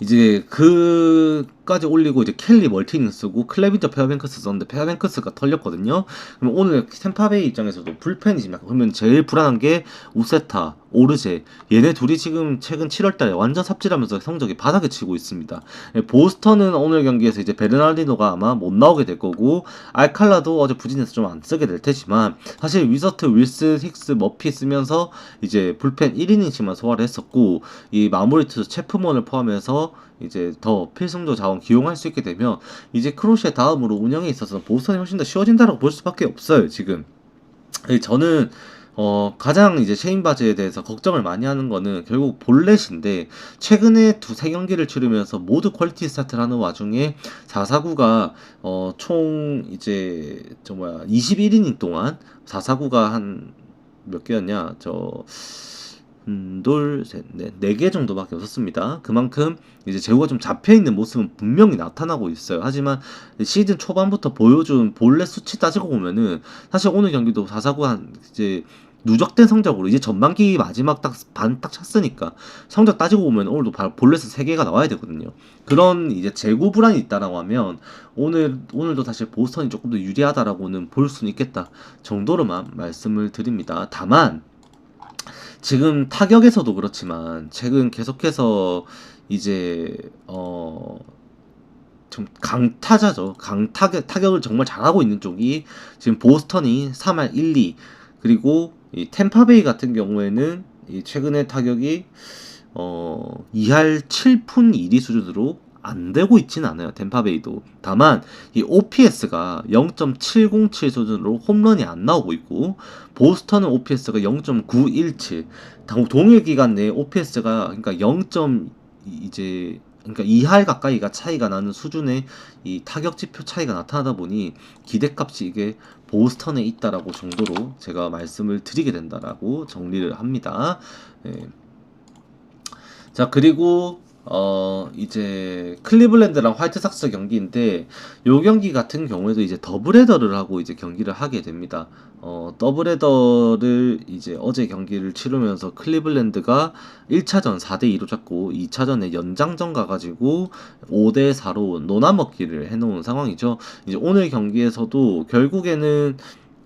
이제 그까지 올리고 이제 켈리 멀티닝 쓰고 클레비저 페어뱅크스 썼는데 페어뱅크스가 털렸거든요. 그럼 오늘 템파베이 입장에서도 불펜이 지금 약간, 그러면 제일 불안한 게 우세타, 오르제, 얘네 둘이 지금 최근 7월달에 완전 삽질하면서 성적이 바닥에 치고 있습니다. 보스턴은 오늘 경기에서 이제 베르나르디노가 아마 못 나오게 될 거고, 알칼라도 어제 부진해서 좀 안 쓰게 될 테지만, 사실 위서트, 윌스, 힉스, 머피 쓰면서 이제 불펜 1이닝씩만 소화를 했었고, 이 마무리 투수 체프먼을 포함해서 이제 더 필승조 자원 기용할 수 있게 되면, 이제 크로시의 다음으로 운영에 있어서 보스턴이 훨씬 더 쉬워진다라고 볼 수밖에 없어요, 지금. 저는 가장 이제 셰인바즈에 대해서 걱정을 많이 하는 거는 결국 볼넷인데, 최근에 두세 경기를 치르면서 모두 퀄리티 스타트를 하는 와중에 4사구가 총 이제 21이닝 동안 4사구가 한 몇 개였냐, 둘, 셋, 넷, 4개 정도밖에 없었습니다. 그만큼 이제 제구가 좀 잡혀있는 모습은 분명히 나타나고 있어요. 하지만 시즌 초반부터 보여준 볼넷 수치 따지고 보면은, 사실 오늘 경기도 4사구 이제 누적된 성적으로 이제 전반기 마지막 딱 찼으니까 성적 따지고 보면 오늘도 볼넷 3개가 나와야 되거든요. 그런 이제 재고 불안이 있다라고 하면, 오늘도 사실 보스턴이 조금 더 유리하다라고는 볼 수는 있겠다 정도로만 말씀을 드립니다. 다만 지금 타격에서도 그렇지만 최근 계속해서 이제 좀 강타자죠. 타격을 정말 잘하고 있는 쪽이 지금 보스턴이 3할 1, 2, 그리고 이 템파베이 같은 경우에는 이 최근에 타격이 2할 7푼 1리 수준으로 안 되고 있지는 않아요. 템파베이도. 다만 이 OPS가 0.707 수준으로 홈런이 안 나오고 있고, 보스턴은 OPS가 0.917. 동일 기간 내에 OPS가 그러니까 0. 이제 그러니까 2할 가까이가 차이가 나는 수준의 이 타격 지표 차이가 나타나다 보니 기대값이 이게 보스턴에 있다라고 정도로 제가 말씀을 드리게 된다라고 정리를 합니다. 예. 자, 그리고 이제 클리블랜드랑 화이트삭스 경기인데, 요 경기 같은 경우에도 이제 더블헤더를 하고 이제 경기를 하게 됩니다. 더블헤더를 이제 어제 경기를 치르면서 클리블랜드가 1차전 4대2로 잡고 2차전에 연장전 가가지고 5대4로 노나먹기를 해놓은 상황이죠. 이제 오늘 경기에서도 결국에는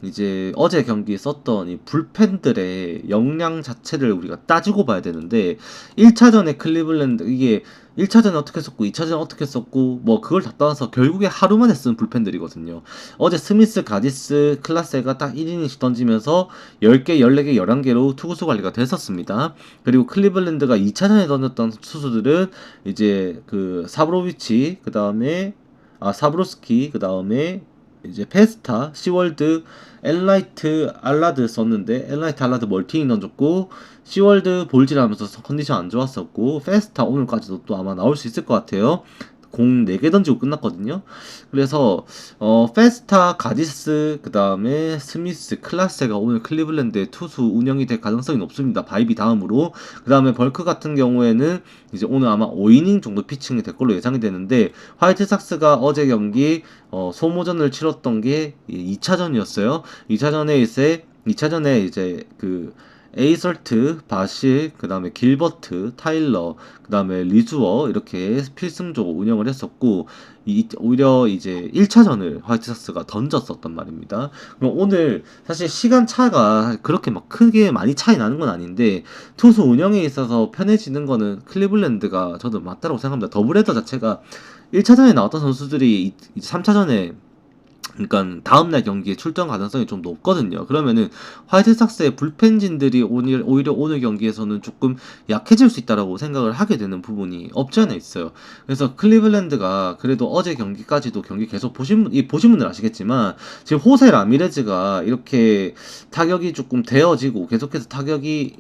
이제 어제 경기에 썼던 이 불펜들의 역량 자체를 우리가 따지고 봐야 되는데, 1차전에 클리블랜드, 이게 1차전에 어떻게 썼고 2차전에 어떻게 썼고 뭐 그걸 다 떠나서 결국에 하루 만에 쓴 불펜들이거든요. 어제 스미스, 가디스, 클라세가 딱 1이닝씩 던지면서 10개, 14개, 11개로 투구수 관리가 됐었습니다. 그리고 클리블랜드가 2차전에 던졌던 투수들은 이제 사브로비치, 그 다음에 사브로스키, 그 다음에 이제 페스타, 시월드, 엘라이트, 알라드 썼는데, 엘라이트, 알라드 멀티잉 던졌고, 시월드 볼질하면서 컨디션 안 좋았었고, 페스타 오늘까지도 또 아마 나올 수 있을 것 같아요. 공 4개 던지고 끝났거든요. 그래서 페스타, 가디스, 그 다음에 스미스, 클라세가 오늘 클리블랜드의 투수 운영이 될 가능성이 높습니다. 바이비 다음으로. 그 다음에 벌크 같은 경우에는 이제 오늘 아마 5이닝 정도 피칭이 될 걸로 예상이 되는데, 화이트삭스가 어제 경기 소모전을 치렀던 게 2차전이었어요. 2차전에 이제 에이설트, 바실, 그 다음에 길버트, 타일러, 그 다음에 리주어 이렇게 필승조로 운영을 했었고 오히려 이제 1차전을 화이트삭스가 던졌었단 말입니다. 그럼 오늘 사실 시간 차가 그렇게 막 크게 많이 차이 나는 건 아닌데 투수 운영에 있어서 편해지는 거는 클리블랜드가 저도 맞다고 생각합니다. 더블헤더 자체가 1차전에 나왔던 선수들이 3차전에 그러니까 다음날 경기에 출전 가능성이 좀 높거든요. 그러면은 화이트삭스의 불펜진들이 오히려 오늘 경기에서는 조금 약해질 수 있다라고 생각을 하게 되는 부분이 없지 않아 있어요. 그래서 클리블랜드가 그래도 어제 경기까지도 경기 계속 보신 분들 아시겠지만 지금 호세 라미레즈가 이렇게 타격이 조금 되어지고 계속해서 타격이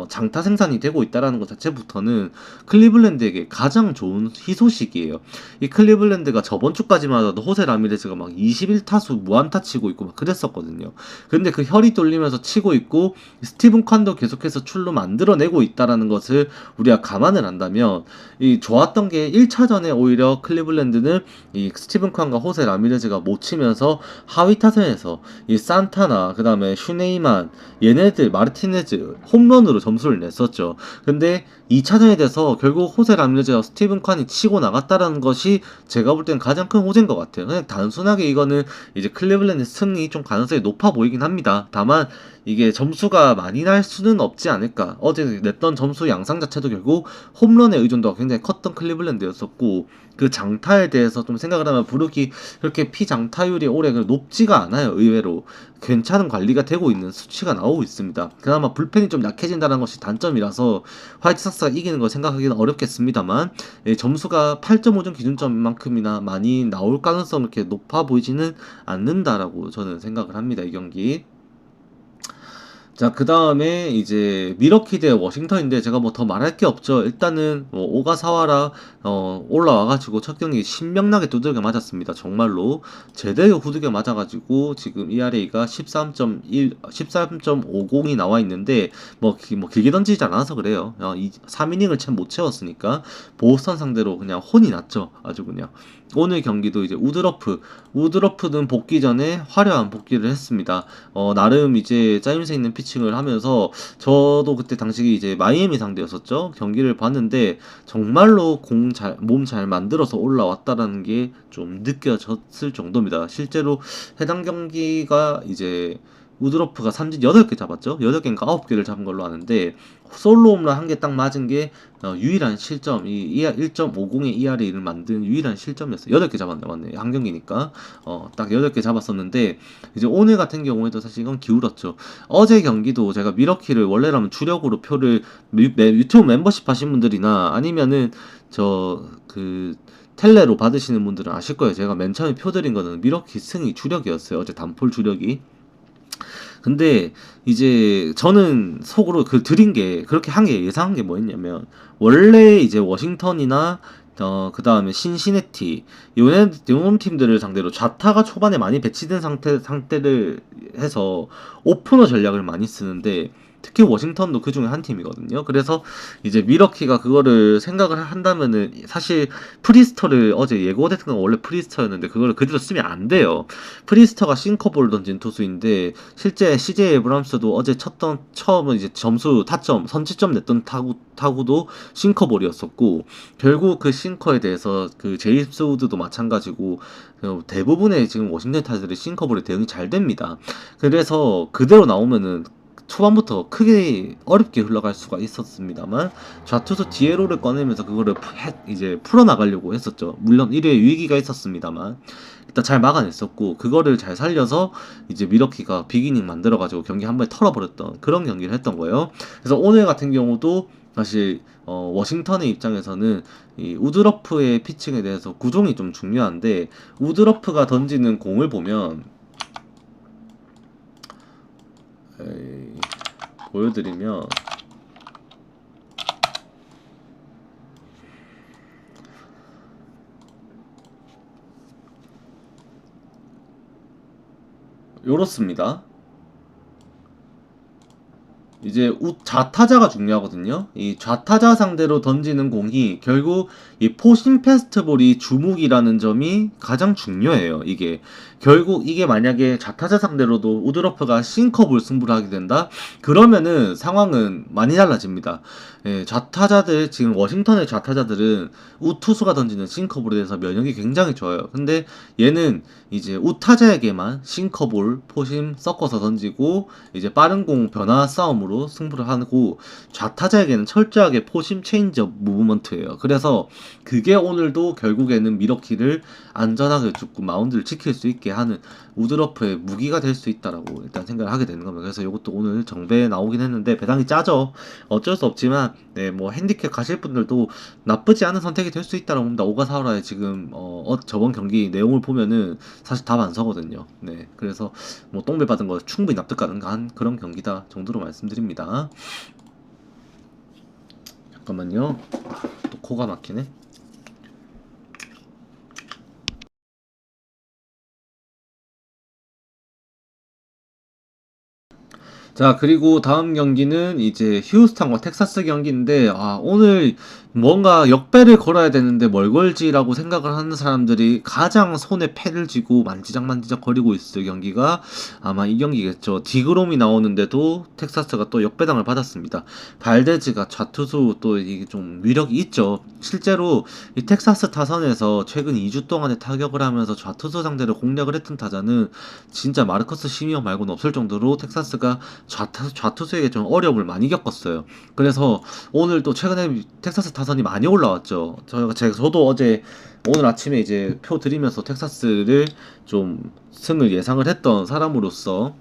장타 생산이 되고 있다라는 것 자체부터는 클리블랜드에게 가장 좋은 희소식이에요. 이 클리블랜드가 저번 주까지만 하더라도 호세 라미레즈가 막 21타수 무안타 치고 있고 막 그랬었거든요. 근데 그 혈이 돌리면서 치고 있고 스티븐 칸도 계속해서 출루 만들어내고 있다라는 것을 우리가 감안을 한다면 이 좋았던 게 1차전에 오히려 클리블랜드는 이 스티븐 칸과 호세 라미레즈가 못 치면서 하위 타선에서 이 산타나 그다음에 슈네이만 얘네들 마르티네즈 홈런으로 점수를 냈었죠. 근데 2차전에 돼서 결국 호세 라미레즈와 스티븐 칸이 치고 나갔다라는 것이 제가 볼 때는 가장 큰 호재인 것 같아요. 그냥 단순하게 이거는 이제 클리블랜드 승리 좀 가능성이 높아 보이긴 합니다. 다만 이게 점수가 많이 날 수는 없지 않을까. 어제 냈던 점수 양상 자체도 결국 홈런의 의존도가 굉장히 컸던 클리블랜드였었고 그 장타에 대해서 좀 생각을 하면 부르기 그렇게 피장타율이 올해 높지가 않아요. 의외로 괜찮은 관리가 되고 있는 수치가 나오고 있습니다. 그나마 불펜이 좀 약해진다는 것이 단점이라서 화이트삭스가 이기는 걸 생각하기는 어렵겠습니다만 점수가 8.5점 기준점만큼이나 많이 나올 가능성이 이렇게 높아 보이지는 않는다라고 저는 생각을 합니다. 이 경기. 자, 그 다음에 이제 미러키 대 워싱턴인데 제가 뭐 더 말할 게 없죠. 일단은 뭐 오가사와라 올라와가지고 첫 경기 신명나게 두들겨 맞았습니다. 정말로 제대로 두들겨 맞아가지고 지금 ERA가 13.1, 13.50이 나와 있는데 뭐 길게 던지지 않아서 그래요. 3이닝을 채 못 채웠으니까 보스턴 상대로 그냥 혼이 났죠. 아주 그냥. 오늘 경기도 이제 우드러프는 복귀 전에 화려한 복귀를 했습니다. 나름 이제 짜임새 있는 피칭을 하면서 저도 그때 당시 이제 마이애미 상대였었죠. 경기를 봤는데 정말로 몸 잘 만들어서 올라왔다라는 게 좀 느껴졌을 정도입니다. 실제로 해당 경기가 이제 우드러프가 삼진 8개 잡았죠. 8개인가 9개를 잡은 걸로 아는데 솔로 홈런 한 개 딱 맞은 게 유일한 실점, 이 1.50의 ERA를 만든 유일한 실점이었어요. 8개 잡았네, 맞네. 한 경기니까. 딱 8개 잡았었는데, 이제 오늘 같은 경우에도 사실 이건 기울었죠. 어제 경기도 제가 미러키를 원래라면 주력으로 표를 유튜브 멤버십 하신 분들이나 아니면은 텔레로 받으시는 분들은 아실 거예요. 제가 맨 처음에 표 드린 거는 미러키 승이 주력이었어요. 어제 단폴 주력이. 근데 이제 저는 속으로 그 드린 게 그렇게 한 게 예상한 게 뭐였냐면 원래 이제 워싱턴이나 그 다음에 신시내티 요런 팀들을 상대로 좌타가 초반에 많이 배치된 상태를 해서 오프너 전략을 많이 쓰는데 특히 워싱턴도 그 중에 한 팀이거든요. 그래서 이제 미러키가 그거를 생각을 한다면은 사실 프리스터를 어제 예고됐던 건 원래 프리스터였는데 그거를 그대로 쓰면 안 돼요. 프리스터가 싱커볼 던진 투수인데 실제 CJ 에브람스도 어제 처음은 이제 점수 타점 선취점 냈던 타구도 싱커볼이었었고 결국 그 싱커에 대해서 그 제임스 우드도 마찬가지고 대부분의 지금 워싱턴 타자들이 싱커볼에 대응이 잘 됩니다. 그래서 그대로 나오면은 초반부터 크게 어렵게 흘러갈 수가 있었습니다만 좌투수 디에로를 꺼내면서 그거를 이제 풀어나가려고 했었죠. 물론 1회 위기가 있었습니다만 일단 잘 막아냈었고 그거를 잘 살려서 이제 미러키가 비기닝 만들어가지고 경기 한 번에 털어버렸던 그런 경기를 했던 거예요. 그래서 오늘 같은 경우도 사실 워싱턴의 입장에서는 이 우드러프의 피칭에 대해서 구종이 좀 중요한데 우드러프가 던지는 공을 보면 보여드리면 요렇습니다. 이제 좌타자가 중요하거든요. 이 좌타자 상대로 던지는 공이 결국 이 포심 페스트볼이 주목이라는 점이 가장 중요해요. 이게 결국 이게 만약에 좌타자 상대로도 우드러프가 싱커볼 승부를 하게 된다. 그러면은 상황은 많이 달라집니다. 예, 좌타자들 지금 워싱턴의 좌타자들은 우투수가 던지는 싱커볼에 대해서 면역이 굉장히 좋아요. 근데 얘는 이제 우타자에게만 싱커볼 포심 섞어서 던지고 이제 빠른 공 변화 싸움으로 승부를 하고 좌타자에게는 철저하게 포심 체인지업 무브먼트예요. 그래서 그게 오늘도 결국에는 미러키를 안전하게 죽고 마운드를 지킬 수 있게 하는 우드러프의 무기가 될 수 있다라고 일단 생각을 하게 되는 겁니다. 그래서 이것도 오늘 정배에 나오긴 했는데 배당이 짜죠. 어쩔 수 없지만 네, 뭐 핸디캡 가실 분들도 나쁘지 않은 선택이 될 수 있다라고 봅니다. 오가사와라의 지금 저번 경기 내용을 보면은 사실 답 안 서거든요. 네, 그래서 뭐 똥배 받은 거 충분히 납득 가능한 그런 경기다 정도로 말씀드립니다. 잠깐만요. 또 코가 막히네. 자, 그리고 다음 경기는 이제 휴스턴과 텍사스 경기인데, 오늘 뭔가 역배를 걸어야 되는데 뭘 걸지라고 생각을 하는 사람들이 가장 손에 패를 쥐고 만지작만지작 거리고 있을 경기가 아마 이 경기겠죠. 디그롬이 나오는데도 텍사스가 또 역배당을 받았습니다. 발데즈가 좌투수 또 이게 좀 위력이 있죠. 실제로 이 텍사스 타선에서 최근 2주 동안에 타격을 하면서 좌투수 상대로 공략을 했던 타자는 진짜 마르커스 시미어 말고는 없을 정도로 텍사스가 좌투수에게 좀 어려움을 많이 겪었어요. 그래서 오늘 또 최근에 텍사스 타선이 많이 올라왔죠. 저도 어제 오늘 아침에 이제 표 드리면서 텍사스를 좀 승을 예상을 했던 사람으로서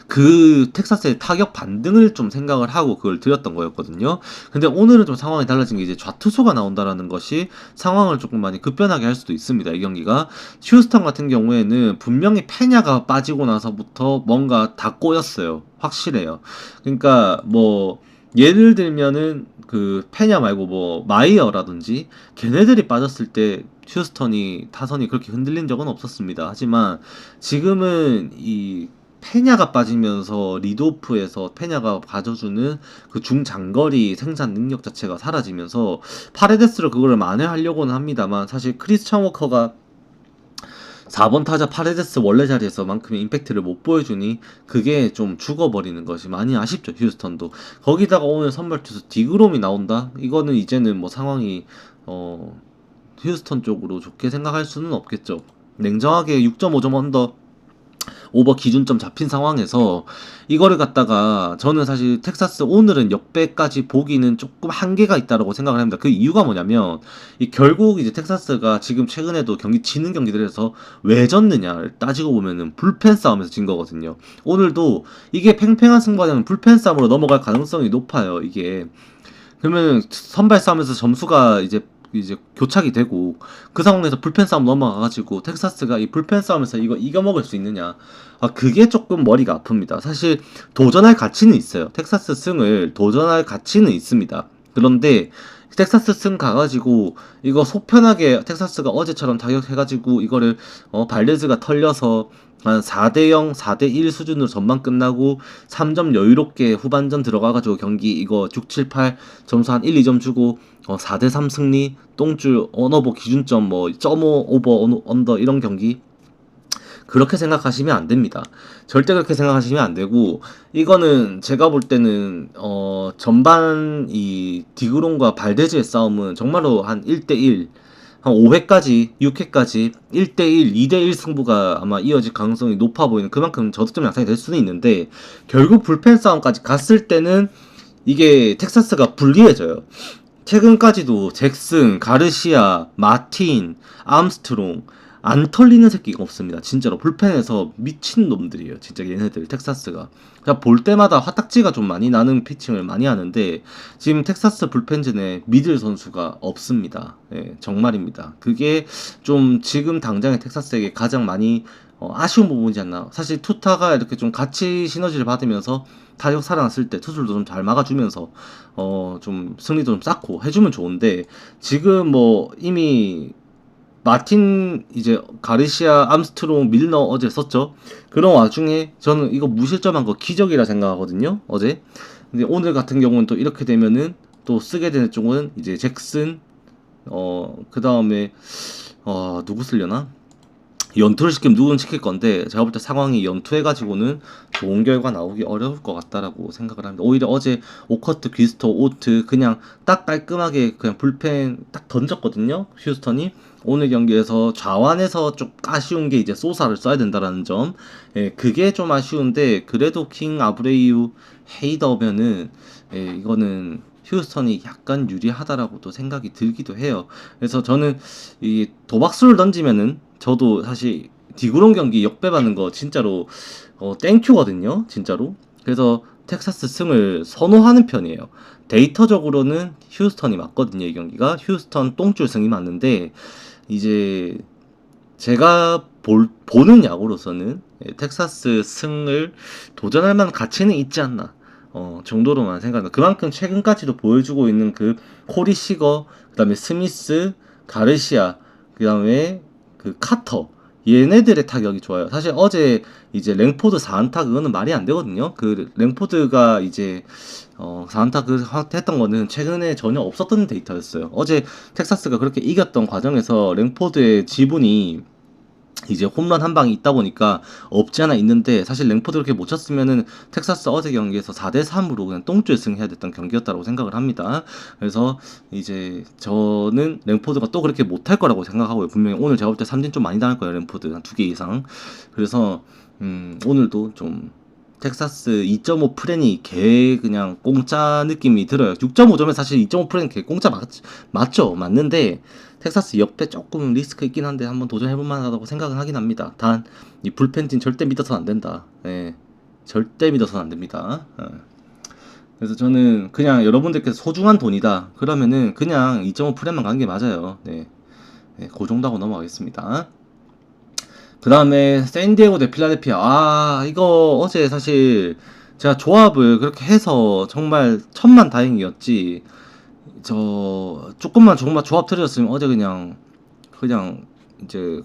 그 텍사스의 타격 반등을 좀 생각을 하고 그걸 드렸던 거였거든요. 근데 오늘은 좀 상황이 달라진 게 이제 좌투수가 나온다라는 것이 상황을 조금 많이 급변하게 할 수도 있습니다. 이 경기가 휴스턴 같은 경우에는 분명히 페냐가 빠지고 나서부터 뭔가 다 꼬였어요. 확실해요. 그러니까 뭐 예를 들면은 그 페냐 말고 뭐 마이어라든지 걔네들이 빠졌을 때 휴스턴이 타선이 그렇게 흔들린 적은 없었습니다. 하지만 지금은 이 페냐가 빠지면서 리드오프에서 페냐가 가져주는 그 중장거리 생산 능력 자체가 사라지면서 파레데스로 그거를 만회하려고는 합니다만 사실 크리스찬 워커가 4번 타자 파레데스 원래 자리에서만큼의 임팩트를 못 보여주니 그게 좀 죽어버리는 것이 많이 아쉽죠. 휴스턴도. 거기다가 오늘 선발 투수 디그롬이 나온다? 이거는 이제는 뭐 상황이 휴스턴 쪽으로 좋게 생각할 수는 없겠죠. 냉정하게 6.5점 언더 오버 기준점 잡힌 상황에서 이거를 갖다가 저는 사실 텍사스 오늘은 역배까지 보기는 조금 한계가 있다라고 생각을 합니다. 그 이유가 뭐냐면 이 결국 이제 텍사스가 지금 최근에도 경기 지는 경기들에서 왜 졌느냐를 따지고 보면은 불펜 싸움에서 진 거거든요. 오늘도 이게 팽팽한 승부가 되면 불펜 싸움으로 넘어갈 가능성이 높아요. 이게 그러면 선발 싸움에서 점수가 이제 교착이 되고 그 상황에서 불펜 싸움 넘어가가지고 텍사스가 이 불펜 싸움에서 이거 이겨먹을 수 있느냐, 그게 조금 머리가 아픕니다. 사실 도전할 가치는 있어요. 텍사스 승을 도전할 가치는 있습니다. 그런데 텍사스 승 가가지고 이거 속편하게 텍사스가 어제처럼 타격해가지고 이거를 발레즈가 털려서 한 4대0, 4대1 수준으로 전반 끝나고 3점 여유롭게 후반전 들어가가지고 경기 이거 6, 7, 8 점수 한 1, 2점 주고 4대3 승리, 똥줄, 언어버 기준점 뭐, 0.5 오버 언더 이런 경기 그렇게 생각하시면 안 됩니다. 절대 그렇게 생각하시면 안 되고 이거는 제가 볼 때는 전반 이 디그론과 발데즈의 싸움은 정말로 한 1대1 한 5회까지 6회까지 1대1 2대1 승부가 아마 이어질 가능성이 높아 보이는 그만큼 저득점 양상이 될 수는 있는데 결국 불펜 싸움까지 갔을 때는 이게 텍사스가 불리해져요. 최근까지도 잭슨, 가르시아, 마틴, 암스트롱 안 털리는 새끼가 없습니다. 진짜로 불펜에서 미친 놈들이에요. 진짜 얘네들 텍사스가. 그냥 볼 때마다 화딱지가 좀 많이 나는 피칭을 많이 하는데 지금 텍사스 불펜진에 믿을 선수가 없습니다. 예, 정말입니다. 그게 좀 지금 당장의 텍사스에게 가장 많이 아쉬운 부분이지 않나. 사실 투타가 이렇게 좀 같이 시너지를 받으면서 타격 살아났을 때 투수들도 좀 잘 막아주면서 좀 승리도 좀 쌓고 해주면 좋은데 지금 뭐 이미 마틴 이제 가르시아, 암스트롱, 밀러 어제 썼죠. 그런 와중에 저는 이거 무실점한 거 기적이라 생각하거든요. 어제. 근데 오늘 같은 경우는 또 이렇게 되면은 또 쓰게 되는 쪽은 이제 잭슨, 그 다음에 누구 쓰려나? 연투를 시키면 누군 시킬 건데 제가 볼 때 상황이 연투해가지고는 좋은 결과 나오기 어려울 것 같다라고 생각을 합니다. 오히려 어제 오커트, 귀스토, 오트 그냥 딱 깔끔하게 그냥 불펜 딱 던졌거든요. 휴스턴이 오늘 경기에서 좌완에서 좀 아쉬운 게 이제 소사를 써야 된다라는 점. 예, 그게 좀 아쉬운데 그래도 킹, 아브레이유, 헤이더면은 이거는 휴스턴이 약간 유리하다라고도 생각이 들기도 해요. 그래서 저는 이 도박수를 던지면은 저도 사실 디그론 경기 역배받는 거 진짜로 땡큐거든요. 진짜로. 그래서 텍사스 승을 선호하는 편이에요. 데이터적으로는 휴스턴이 맞거든요. 이 경기가 휴스턴 똥줄 승이 맞는데 이제 제가 보는 야구로서는 텍사스 승을 도전할 만한 가치는 있지 않나 정도로만 생각합니다. 그만큼 최근까지도 보여주고 있는 그 코리 시거, 그 다음에 스미스, 가르시아, 그 다음에 그 카터 얘네들의 타격이 좋아요. 사실 어제 이제 랭포드 4안타 그거는 말이 안 되거든요. 그 랭포드가 이제 4안타 그 했던 거는 최근에 전혀 없었던 데이터였어요. 어제 텍사스가 그렇게 이겼던 과정에서 랭포드의 지분이 이제 홈런 한 방이 있다 보니까 없지 않아 있는데 사실 랭포드 그렇게 못 쳤으면은 텍사스 어제 경기에서 4대3으로 그냥 똥줄 승해야 됐던 경기였다고 생각을 합니다. 그래서 이제 저는 랭포드가 또 그렇게 못할 거라고 생각하고요. 분명히 오늘 제가 볼 때 삼진 좀 많이 당할 거예요. 랭포드 한 2개 이상. 그래서 오늘도 좀 텍사스 2.5 프렌이 개 그냥 공짜 느낌이 들어요. 6.5점에 사실 2.5 프렌 개 공짜 맞죠? 맞는데 텍사스 옆에 조금 리스크 있긴 한데 한번 도전해볼 만하다고 생각은 하긴 합니다. 단 이 불펜진 절대 믿어서는 안 된다. 예, 절대 믿어서는 안 됩니다. 그래서 저는 그냥 여러분들께서 소중한 돈이다. 그러면은 그냥 2.5 프렌만 가는 게 맞아요. 네, 그 정도 하고 넘어가겠습니다. 그 다음에 샌디에고 대 필라델피아. 이거 어제 사실 제가 조합을 그렇게 해서 정말 천만다행이었지. 저 조금만 정말 조합 틀어졌으면 어제 그냥 이제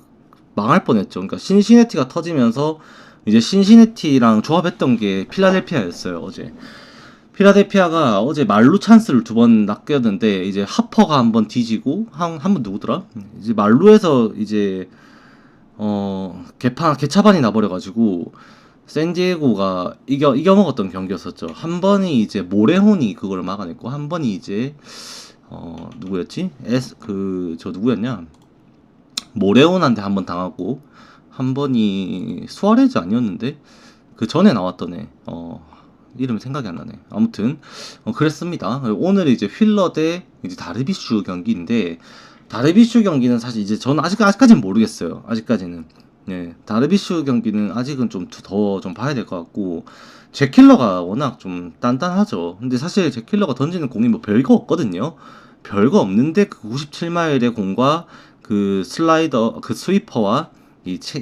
망할 뻔했죠. 그러니까 신시내티가 터지면서 이제 신시내티랑 조합했던 게 필라델피아였어요. 어제 필라델피아가 어제 말루 찬스를 2번 낚였는데 이제 하퍼가 한번 뒤지고 한 번 누구더라? 이제 말루에서 이제 개차반이 나버려가지고 샌디에고가 이겨먹었던 경기였었죠. 한 번이 이제 모레혼이 그걸 막아냈고 한 번이 이제 누구였지? 저 누구였냐? 모레혼한테 한 번 당하고 한 번이 수아레즈 아니었는데 그 전에 나왔던 애 이름 생각이 안 나네. 아무튼 그랬습니다. 오늘 이제 휠러 대 이제 다르비슈 경기인데 다르비슈 경기는 사실 이제 저는 아직까지는 모르겠어요. 아직까지는. 네, 다르비슈 경기는 아직은 좀 더 좀 봐야 될 것 같고 잭킬러가 워낙 좀 단단하죠. 근데 사실 잭킬러가 던지는 공이 뭐 별거 없거든요. 별거 없는데 그 97마일의 공과 그 슬라이더 그 스위퍼와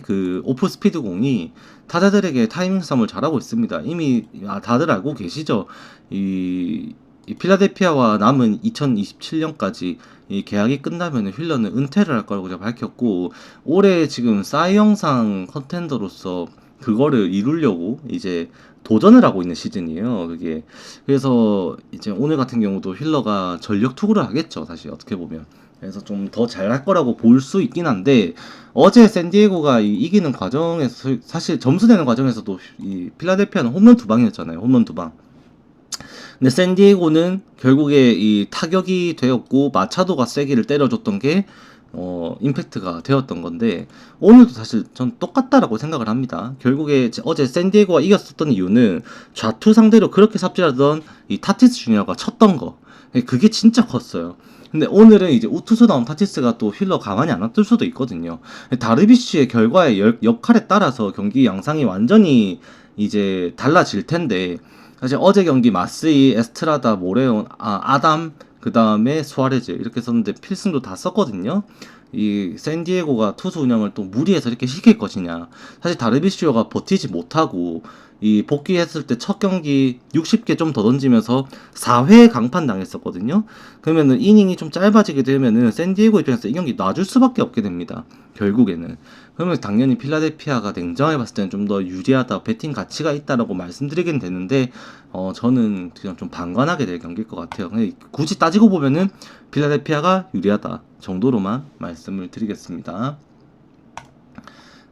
그 오프 스피드 공이 타자들에게 타이밍 싸움을 잘하고 있습니다. 이미 다들 알고 계시죠? 이 필라델피아와 남은 2027년까지 이 계약이 끝나면 휠러는 은퇴를 할 거라고 제가 밝혔고 올해 지금 싸이 영상 컨텐더로서 그거를 이루려고 이제 도전을 하고 있는 시즌이에요. 그게 그래서 이제 오늘 같은 경우도 휠러가 전력 투구를 하겠죠. 사실 어떻게 보면 그래서 좀 더 잘할 거라고 볼 수 있긴 한데 어제 샌디에고가 이기는 과정에서 사실 점수 내는 과정에서도 이 필라델피아는 홈런 2방이었잖아요. 홈런 2방. 근데 샌디에고는 결국에 이 타격이 되었고 마차도가 세기를 때려줬던 게 임팩트가 되었던 건데 오늘도 사실 전 똑같다라고 생각을 합니다. 결국에 어제 샌디에고가 이겼었던 이유는 좌투 상대로 그렇게 삽질하던 이 타티스 주니어가 쳤던 거 그게 진짜 컸어요. 근데 오늘은 이제 우투수 나온 타티스가 또 휠러 가만히 안 놔둘 수도 있거든요. 다르비쉬의 결과의 역할에 따라서 경기 양상이 완전히 이제 달라질 텐데 사실 어제 경기 마스이, 에스트라다, 모레온, 아담, 그 다음에 수아레즈 이렇게 썼는데 필승도 다 썼거든요. 이 샌디에고가 투수 운영을 또 무리해서 이렇게 시킬 것이냐. 사실 다르비슈가 버티지 못하고 이 복귀했을 때 첫 경기 60개 좀 더 던지면서 4회 강판 당했었거든요. 그러면은 이닝이 좀 짧아지게 되면은 샌디에고 입장에서 이 경기 놔줄 수밖에 없게 됩니다. 결국에는. 그러면 당연히 필라델피아가 냉정하게 봤을 때는 좀 더 유리하다, 배팅 가치가 있다라고 말씀드리긴 되는데 저는 그냥 좀 방관하게 될 경기일 것 같아요. 굳이 따지고 보면은 필라델피아가 유리하다 정도로만 말씀을 드리겠습니다.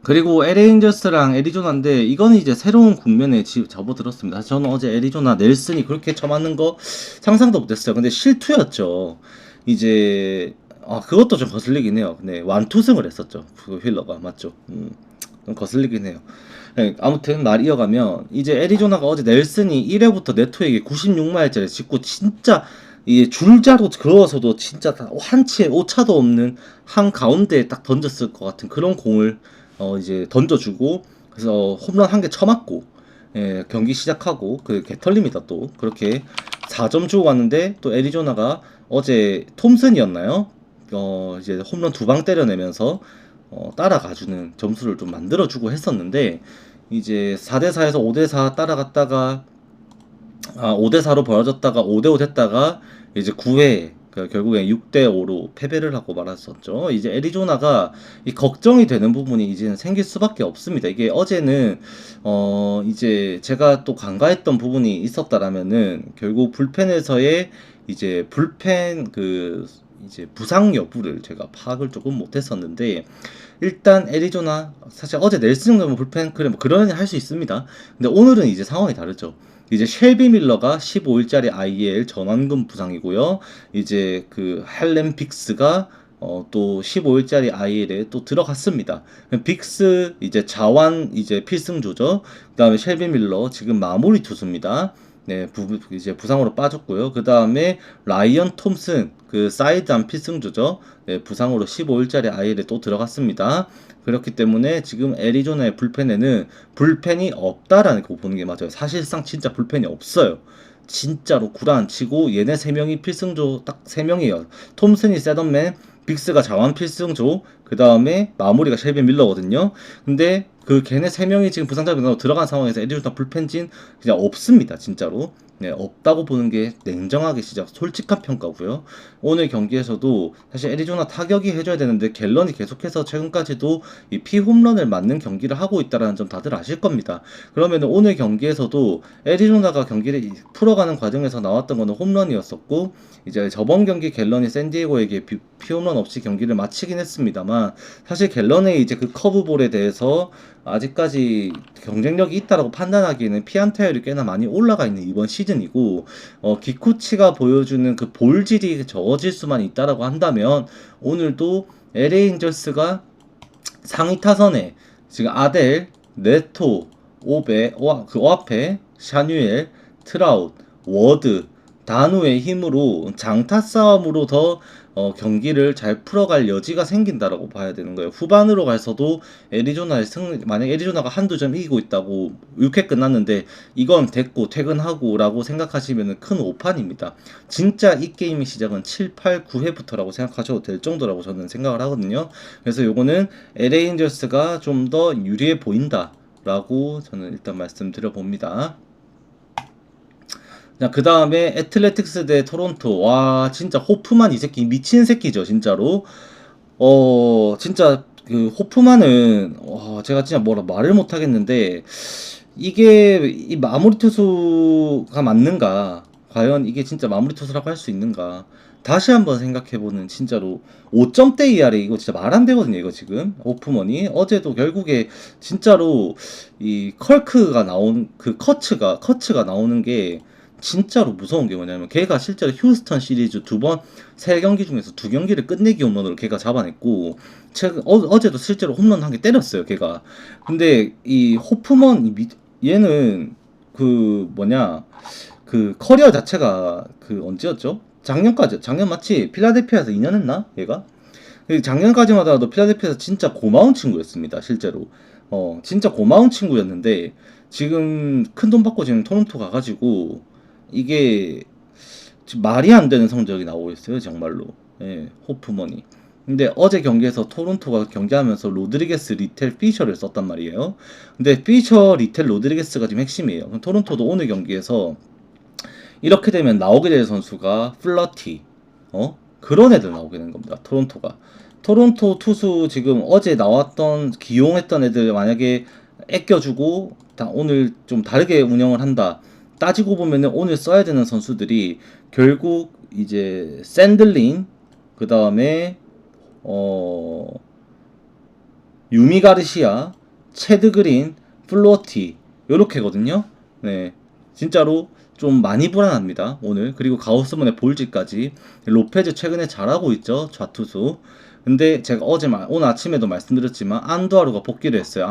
그리고 LA 인저스랑 애리조나인데 이거는 이제 새로운 국면에 접어들었습니다. 저는 어제 애리조나 넬슨이 그렇게 쳐맞는 거 상상도 못했어요. 근데 실투였죠. 이제 그것도 좀 거슬리긴 해요. 네, 완투승을 했었죠. 그 휠러가 맞죠. 좀 거슬리긴 해요. 네, 아무튼 말 이어가면 이제 애리조나가 어제 넬슨이 1회부터 네토에게 96마일짜리 짓고 진짜 이 줄자로 그어서도 진짜 한 치의 오차도 없는 한 가운데에 딱 던졌을 것 같은 그런 공을 이제 던져주고 그래서 홈런 한 개 쳐맞고 경기 시작하고 그 개털림이다 또 그렇게 4점 주고 갔는데 또 애리조나가 어제 톰슨이었나요? 이제 홈런 2방 때려내면서 따라가주는 점수를 좀 만들어주고 했었는데 이제 4대4에서 5대4 따라갔다가 5대4로 벌어졌다가 5대5 됐다가 이제 9회 결국엔 6대5로 패배를 하고 말았었죠. 이제 애리조나가 이 걱정이 되는 부분이 이제는 생길 수밖에 없습니다. 이게 어제는 이제 제가 또 간과했던 부분이 있었다라면은 결국 불펜에서의 이제 불펜 이제 부상 여부를 제가 파악을 조금 못했었는데 일단 애리조나 사실 어제 넬슨 정도면 불펜 그래 뭐 그러니 할 수 있습니다. 근데 오늘은 이제 상황이 다르죠. 이제 쉘비 밀러가 15일짜리 IL 전완근 부상이고요. 이제 그 할렘 빅스가 또 15일짜리 IL에 또 들어갔습니다. 빅스 이제 자완 이제 필승조죠. 그다음에 쉘비 밀러 지금 마무리 투수입니다. 네, 이제 부상으로 빠졌고요. 그 다음에 라이언 톰슨 그 사이드암 필승조죠. 네, 부상으로 15일짜리 IL에 또 들어갔습니다. 그렇기 때문에 지금 애리조나의 불펜에는 불펜이 없다라는 거 보는 게 맞아요. 사실상 진짜 불펜이 없어요. 진짜로 구라안치고 얘네 3명이 필승조 딱 3명이에요. 톰슨이 셋업맨, 빅스가 자완 필승조, 그 다음에 마무리가 쉘비 밀러거든요. 근데 그 걔네 3명이 지금 부상자가 들어간 상황에서 애리조나 불펜진 그냥 없습니다. 진짜로. 네, 없다고 보는 게 냉정하게 진짜 솔직한 평가고요. 오늘 경기에서도 사실 애리조나 타격이 해줘야 되는데 갤런이 계속해서 최근까지도 이 피홈런을 맞는 경기를 하고 있다는 점 다들 아실 겁니다. 그러면 오늘 경기에서도 애리조나가 경기를 풀어가는 과정에서 나왔던 거는 홈런이었었고 이제 저번 경기 갤런이 샌디에고에게 피홈런 없이 경기를 마치긴 했습니다만 사실 갤런의 이제 그 커브볼에 대해서 아직까지 경쟁력이 있다라고 판단하기에는 피안타율이 꽤나 많이 올라가 있는 이번 시즌이고 기쿠치가 보여주는 그 볼질이 적어질 수만 있다라고 한다면 오늘도 LA 인저스가 상위 타선에 지금 아델, 네토, 그 오아페, 샤뉴엘, 트라웃, 워드, 다누의 힘으로 장타 싸움으로 더 경기를 잘 풀어갈 여지가 생긴다라고 봐야 되는 거예요. 후반으로 가서도 만약 애리조나가 한두 점 이기고 있다고 6회 끝났는데 이건 됐고 퇴근하고라고 생각하시면 큰 오판입니다. 진짜 이 게임의 시작은 7, 8, 9회부터라고 생각하셔도 될 정도라고 저는 생각을 하거든요. 그래서 요거는 LA 인저스가 좀 더 유리해 보인다라고 저는 일단 말씀드려 봅니다. 그 다음에 애틀레틱스 대 토론토. 와 진짜 호프만 이 새끼 미친 새끼죠 진짜로. 진짜 그 호프만은 제가 진짜 뭐라 말을 못 하겠는데 이게 이 마무리 투수가 맞는가? 과연 이게 진짜 마무리 투수라고 할 수 있는가? 다시 한번 생각해보는 진짜로 5점대 이하래 이거 진짜 말 안 되거든요 이거 지금 호프먼이 어제도 결국에 진짜로 이 컬크가 나온 그 커츠가 나오는 게 진짜로 무서운 게 뭐냐면 걔가 실제로 휴스턴 시리즈 3경기 중에서 2경기를 끝내기 홈런으로 걔가 잡아냈고 최근 어제도 실제로 홈런 한 개 때렸어요 걔가. 근데 이 호프먼 얘는 그 뭐냐 그 커리어 자체가 그 언제였죠? 작년 맞지? 필라델피아에서 2년 했나 얘가? 작년까지만 하더라도 필라델피아에서 진짜 고마운 친구였습니다 실제로. 진짜 고마운 친구였는데 지금 큰 돈 받고 지금 토론토 가가지고 이게 지금 말이 안 되는 성적이 나오고 있어요 정말로. 예, 호프머니. 근데 어제 경기에서 토론토가 경기하면서 로드리게스, 리텔, 피셔를 썼단 말이에요. 근데 피셔, 리텔, 로드리게스가 지금 핵심이에요. 그럼 토론토도 오늘 경기에서 이렇게 되면 나오게 될 선수가 플러티, 그런 애들 나오게 되는 겁니다. 토론토가. 토론토 투수 지금 어제 나왔던 기용했던 애들 만약에 애껴주고 오늘 좀 다르게 운영을 한다. 따지고 보면은 오늘 써야 되는 선수들이 결국 이제 샌들린, 그 다음에 어 유미 가르시아, 체드 그린, 플로티 요렇게거든요. 네, 진짜로 좀 많이 불안합니다 오늘. 그리고 가우스문의 볼지까지. 로페즈 최근에 잘하고 있죠, 좌투수. 근데 제가 오늘 아침에도 말씀드렸지만 안두아루가 복귀를 했어요.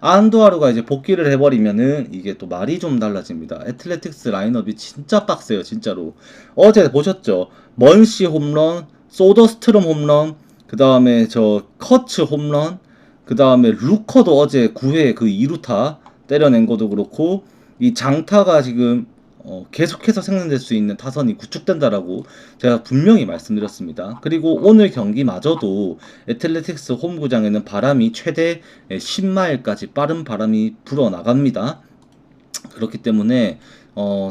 안두아루가 이제 복귀를 해버리면은 이게 또 말이 좀 달라집니다. 애틀레틱스 라인업이 진짜 빡세요, 진짜로. 어제 보셨죠? 먼시 홈런, 소더스트롬 홈런, 그 다음에 저 커츠 홈런, 그 다음에 루커도 어제 9회 그 2루타 때려낸 것도 그렇고, 이 장타가 지금 계속해서 생산될 수 있는 타선이 구축된다라고 제가 분명히 말씀드렸습니다. 그리고 오늘 경기마저도 애틀레틱스 홈구장에는 바람이 최대 10마일까지 빠른 바람이 불어 나갑니다. 그렇기 때문에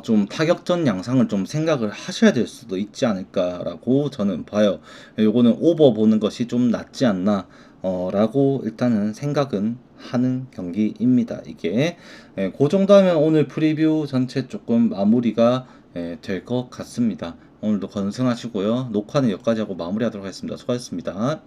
좀 타격전 양상을 좀 생각을 하셔야 될 수도 있지 않을까라고 저는 봐요. 요거는 오버 보는 것이 좀 낫지 않나 라고 일단은 생각은 하는 경기입니다. 이게 그 정도 하면 오늘 프리뷰 전체 조금 마무리가 될 것 같습니다. 오늘도 건승하시고요. 녹화는 여기까지 하고 마무리하도록 하겠습니다. 수고하셨습니다.